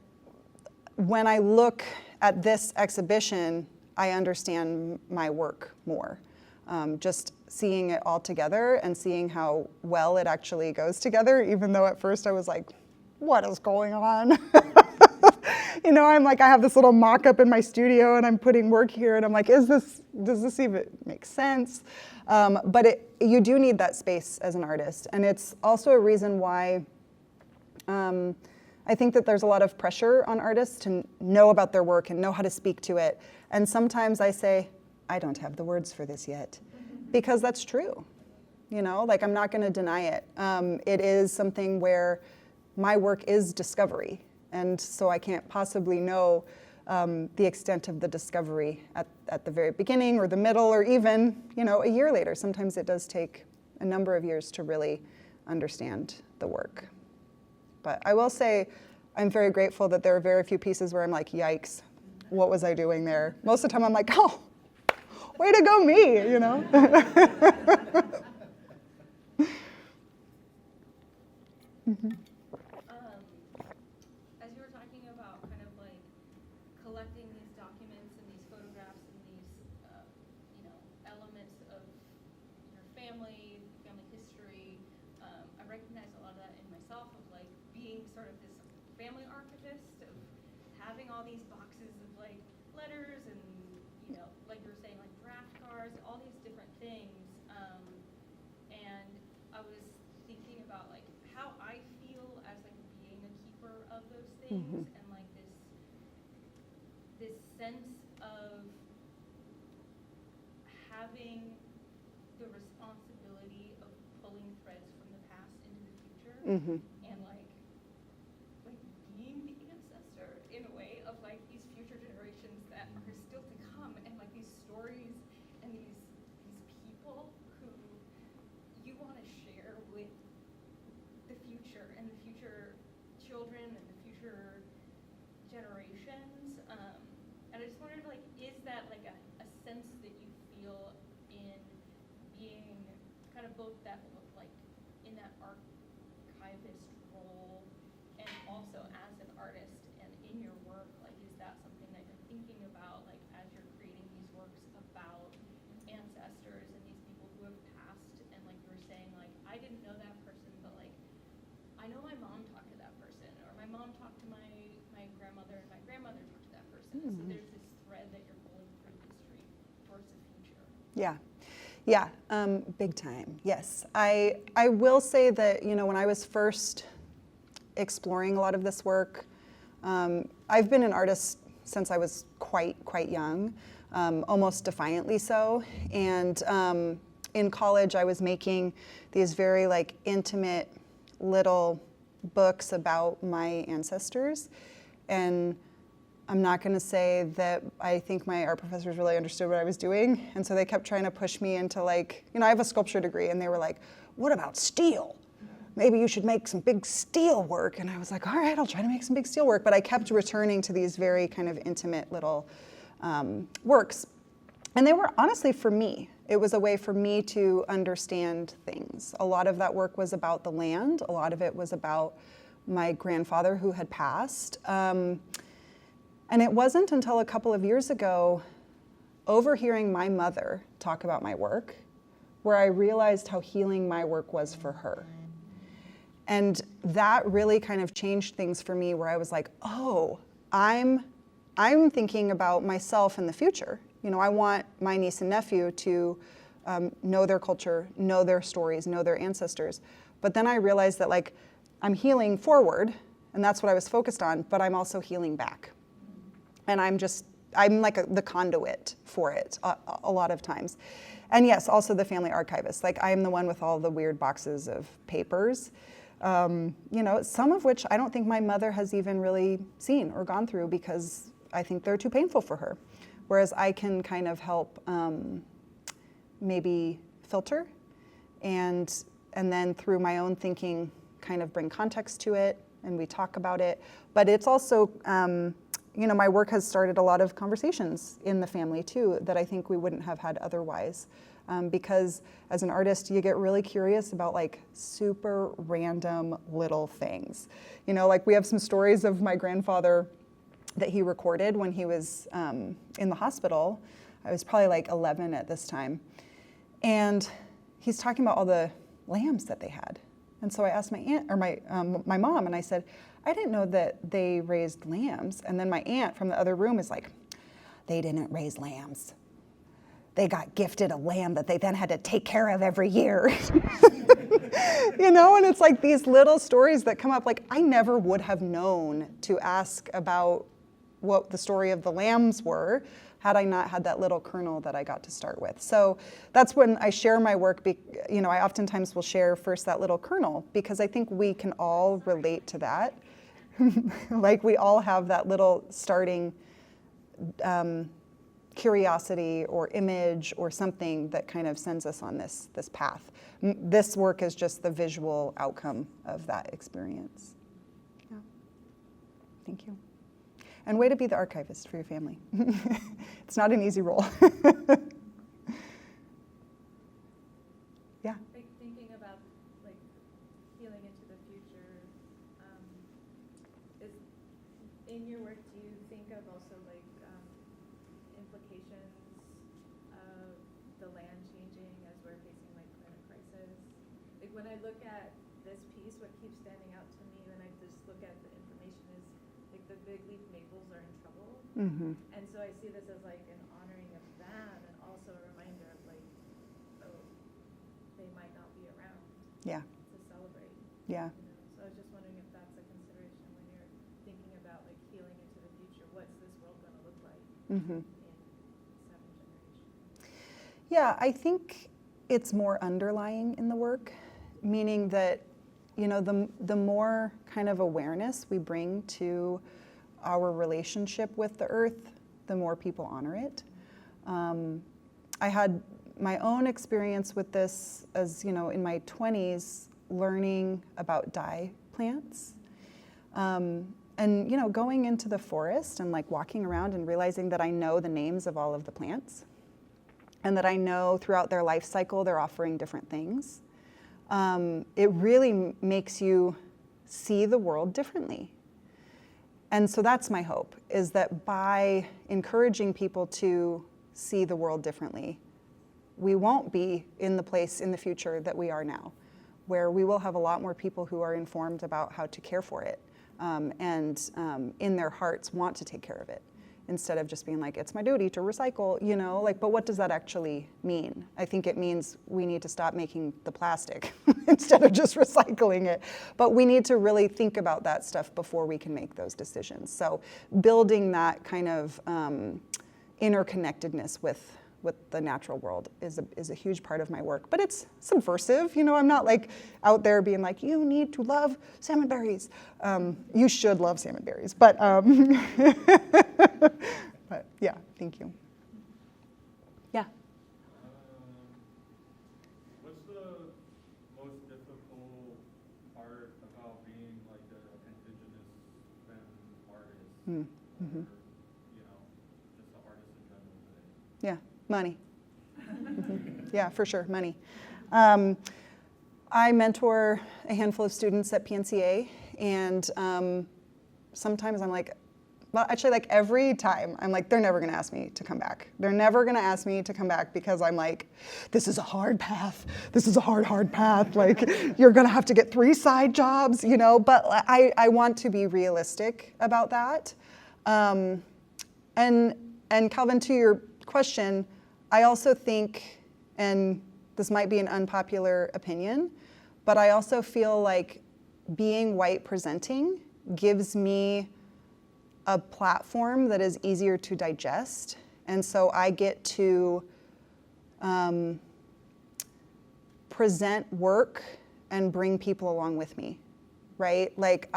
when I look at this exhibition, I understand my work more. Just seeing it all together and seeing how well it actually goes together, even though at first I was like, what is going on? You know, I'm like, I have this little mock-up in my studio and I'm putting work here and I'm like, does this even make sense? But you do need that space as an artist. And it's also a reason why I think that there's a lot of pressure on artists to know about their work and know how to speak to it. And sometimes I say, I don't have the words for this yet, because that's true. You know, like I'm not going to deny it. It is something where my work is discovery, and so I can't possibly know the extent of the discovery at the very beginning or the middle or even, you know, a year later. Sometimes it does take a number of years to really understand the work. But I will say I'm very grateful that there are very few pieces where I'm like, yikes, what was I doing there? Most of the time I'm like, oh, way to go me, you know? Mm-hmm. As you were talking about kind of like collecting these documents and these photographs and these, elements of your family history, I recognize a lot of that in myself of like being sort of this family archivist, of having all these boxes of like letters and, like you were saying, like draft cards, all these different things. And I was thinking about like how I feel as like being a keeper of those things, Mm-hmm. and like this sense of having the responsibility of pulling threads from the past into the future, Mm-hmm. and like being the ancestor in a way of like these future generations that are still to come, and like these stories and these people who you want to share with the future and the future children and the future generations. And I just wondered, like, is that like a sense that you feel in being kind of both that, like, in that archivist role and also as an artist and in your work? Like, is that something that you're thinking about, like, as you're creating these works about ancestors and these people who have passed? And like you were saying, like, I didn't know that person, but like, I know my mom talked to that person, or my mom talked to my grandmother, and my grandmother talked to that person. Mm-hmm. So there's this thread that you're pulling through history towards the future. Yeah. Big time, yes. I will say that, when I was first exploring a lot of this work, I've been an artist since I was quite young, almost defiantly so. And in college, I was making these very like intimate little books about my ancestors. And I'm not going to say that I think my art professors really understood what I was doing. And so they kept trying to push me into like, I have a sculpture degree, and they were like, what about steel? Maybe you should make some big steel work. And I was like, all right, I'll try to make some big steel work. But I kept returning to these very kind of intimate little works. And they were honestly for me. It was a way for me to understand things. A lot of that work was about the land. A lot of it was about my grandfather who had passed. And it wasn't until a couple of years ago, overhearing my mother talk about my work, where I realized how healing my work was for her. And that really kind of changed things for me, where I was like, oh, I'm thinking about myself in the future. I want my niece and nephew to know their culture, know their stories, know their ancestors. But then I realized that like I'm healing forward, and that's what I was focused on, but I'm also healing back. And I'm like the conduit for it a lot of times. And yes, also the family archivist. Like I am the one with all the weird boxes of papers, some of which I don't think my mother has even really seen or gone through because I think they're too painful for her. Whereas I can kind of help maybe filter and then through my own thinking kind of bring context to it and we talk about it. But it's also, my work has started a lot of conversations in the family too that I think we wouldn't have had otherwise. Because as an artist, you get really curious about like super random little things. Like we have some stories of my grandfather that he recorded when he was in the hospital. I was probably like 11 at this time. And he's talking about all the lambs that they had. And so I asked my aunt, or my mom, and I said, I didn't know that they raised lambs. And then my aunt from the other room is like, they didn't raise lambs. They got gifted a lamb that they then had to take care of every year. And it's like these little stories that come up. Like I never would have known to ask about what the story of the lambs were had I not had that little kernel that I got to start with. So that's when I share my work, I oftentimes will share first that little kernel because I think we can all relate to that. Like we all have that little starting curiosity or image or something that kind of sends us on this path. This work is just the visual outcome of that experience. Yeah. Thank you. And way to be the archivist for your family. It's not an easy role. Yeah. Like thinking about like healing into the future, is in your work, do you think of also like implications of the land changing as we're facing like climate crisis? Like when I look at this piece, what keeps standing out to me when I just look at the information is like the big leaf maples are in trouble. Mm-hmm. And so I see this as like an honoring of them and also a reminder of like, oh, they might not be around Yeah. to celebrate. Yeah. So I was just wondering if that's a consideration when you're thinking about like healing into the future. What's this world going to look like Mm-hmm. in 7 generations? Yeah, I think it's more underlying in the work, meaning that, the more kind of awareness we bring to our relationship with the earth, the more people honor it. I had my own experience with this as, in my 20s, learning about dye plants. And, going into the forest and like walking around and realizing that I know the names of all of the plants and that I know throughout their life cycle, they're offering different things. It really makes you see the world differently. And so that's my hope, is that by encouraging people to see the world differently, we won't be in the place in the future that we are now, where we will have a lot more people who are informed about how to care for it and in their hearts want to take care of it, instead of just being like, it's my duty to recycle, but what does that actually mean? I think it means we need to stop making the plastic instead of just recycling it. But we need to really think about that stuff before we can make those decisions. So building that kind of interconnectedness with the natural world is a huge part of my work. But it's subversive, I'm not like out there being like, you need to love salmon berries. You should love salmon berries, but but yeah, thank you. Yeah. What's the most difficult part about being like an indigenous STEM artist? Mm-hmm. Or, just an artist in general today? Yeah, money. Yeah, for sure, money. I mentor a handful of students at PNCA, and sometimes I'm like, well, actually, like every time, I'm like, they're never going to ask me to come back. They're never going to ask me to come back because I'm like, this is a hard path. This is a hard path. Like, you're going to have to get 3 side jobs, But I want to be realistic about that. And Calvin, to your question, I also think, and this might be an unpopular opinion, but I also feel like being white presenting gives me a platform that is easier to digest. And so I get to present work and bring people along with me, right? Like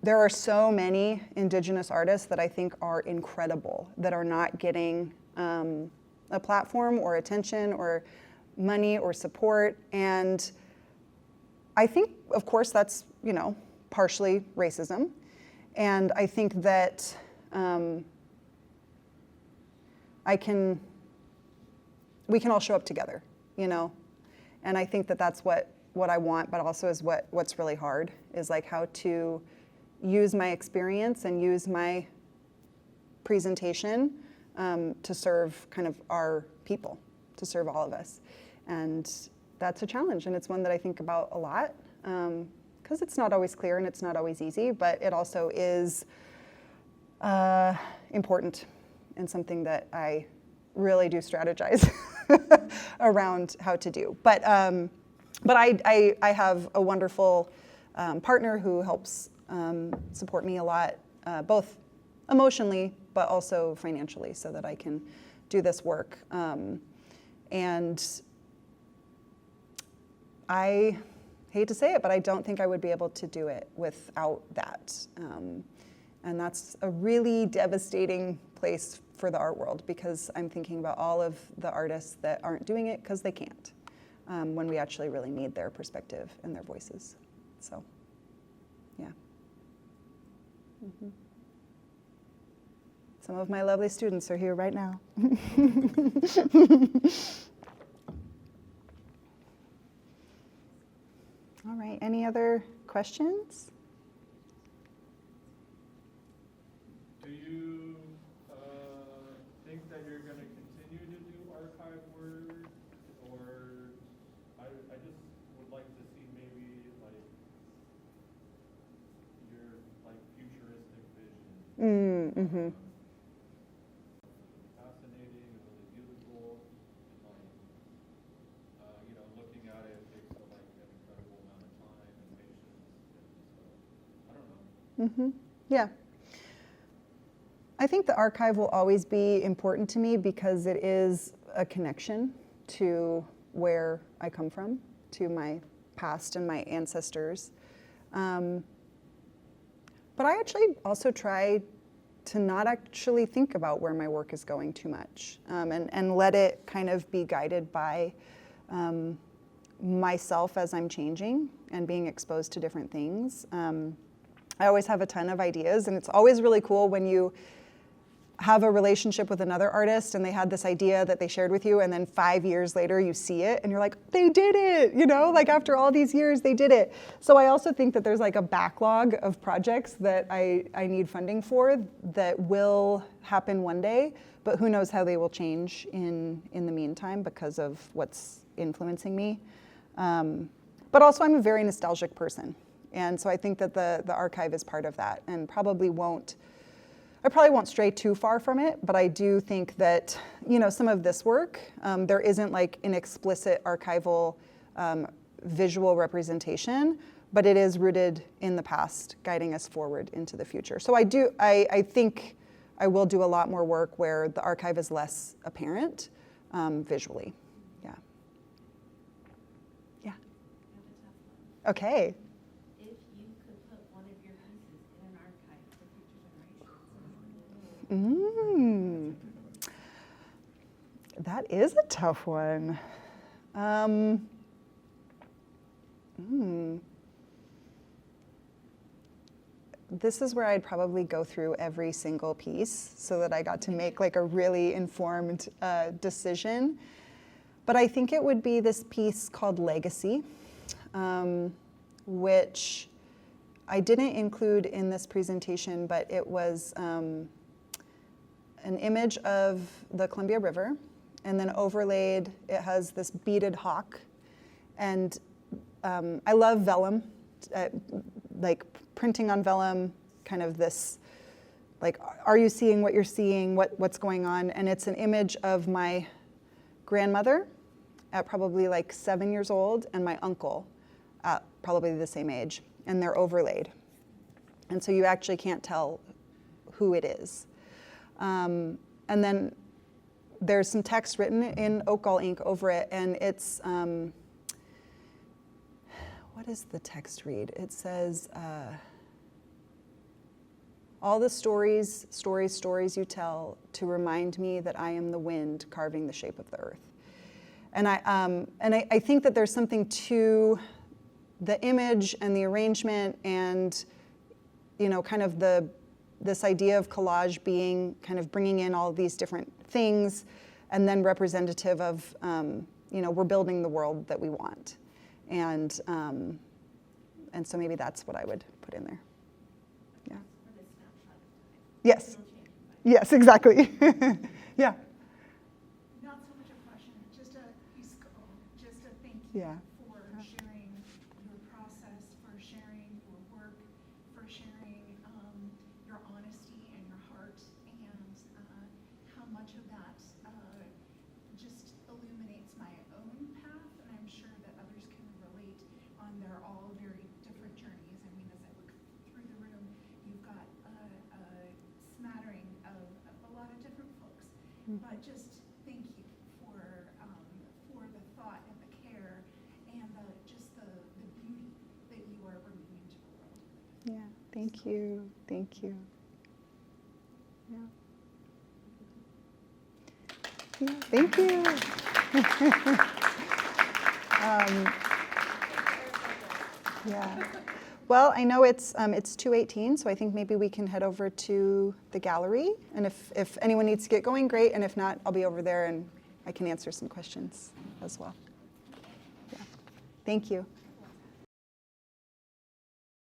there are so many Indigenous artists that I think are incredible that are not getting a platform or attention or money or support. And I think, of course, that's, you know, partially racism. And I think that we can all show up together, you know? And I think that that's what I want, but also is what's really hard, is like how to use my experience and use my presentation to serve kind of our people, to serve all of us. And that's a challenge, and it's one that I think about a lot, because it's not always clear and it's not always easy, but it also is important and something that I really do strategize around how to do. But I have a wonderful partner who helps support me a lot, both emotionally but also financially, so that I can do this work. And I hate to say it, but I don't think I would be able to do it without that. And that's a really devastating place for the art world, because I'm thinking about all of the artists that aren't doing it because they can't, when we actually really need their perspective and their voices. So, yeah. Mm-hmm. Some of my lovely students are here right now. All right, any other questions? Do you think that you're going to continue to do archive work, or I just would like to see maybe like your like futuristic vision. Mm-hmm. Fascinating and really beautiful, and like you know, looking at it takes like an incredible amount of time and patience, and so I don't know. Mm-hmm. Yeah. I think the archive will always be important to me because it is a connection to where I come from, to my past and my ancestors. But I actually also try to not actually think about where my work is going too much, and let it kind of be guided by myself as I'm changing and being exposed to different things. I always have a ton of ideas, and it's always really cool when you have a relationship with another artist and they had this idea that they shared with you, and then 5 years later you see it and you're like, they did it, you know, like after all these years they did it. So I also think that there's like a backlog of projects that I need funding for that will happen one day, but who knows how they will change in the meantime because of what's influencing me. But also I'm a very nostalgic person, and so I think that the archive is part of that, and I probably won't stray too far from it, but I do think that, you know, some of this work, there isn't like an explicit archival visual representation, but it is rooted in the past, guiding us forward into the future. So I think I will do a lot more work where the archive is less apparent visually. Yeah. Yeah. Okay. That is a tough one. This is where I'd probably go through every single piece so that I got to make like a really informed decision. But I think it would be this piece called Legacy, which I didn't include in this presentation, but it was an image of the Columbia River, and then overlaid, it has this beaded hawk. And I love vellum, like printing on vellum, kind of this, like, are you seeing what you're seeing, what's going on? And it's an image of my grandmother at probably like 7 years old, and my uncle at probably the same age, and they're overlaid. And so you actually can't tell who it is. And then there's some text written in oak gall ink over it, and it's, what does the text read? It says, all the stories you tell to remind me that I am the wind carving the shape of the earth. And I think that there's something to the image and the arrangement and, you know, kind of this idea of collage being kind of bringing in all these different things and then representative of, you know, we're building the world that we want. And so maybe that's what I would put in there. Yeah. Yes. Yes, exactly. Yeah. Not so much a question, just a thank you Yeah. for sharing your process, for sharing your work, for sharing your honesty and your heart, and how much of that just illuminates my own path, and I'm sure that others can relate on their all very different journeys. I mean, as I look through the room, you've got a smattering of a lot of different folks, but just thank you for the thought and the care and just the beauty that you are bringing into the world. Yeah, thank you. Thank you. Yeah. Yeah, thank you. Yeah. Well, I know it's 2:18, so I think maybe we can head over to the gallery. And if anyone needs to get going, great. And if not, I'll be over there and I can answer some questions as well. Yeah. Thank you.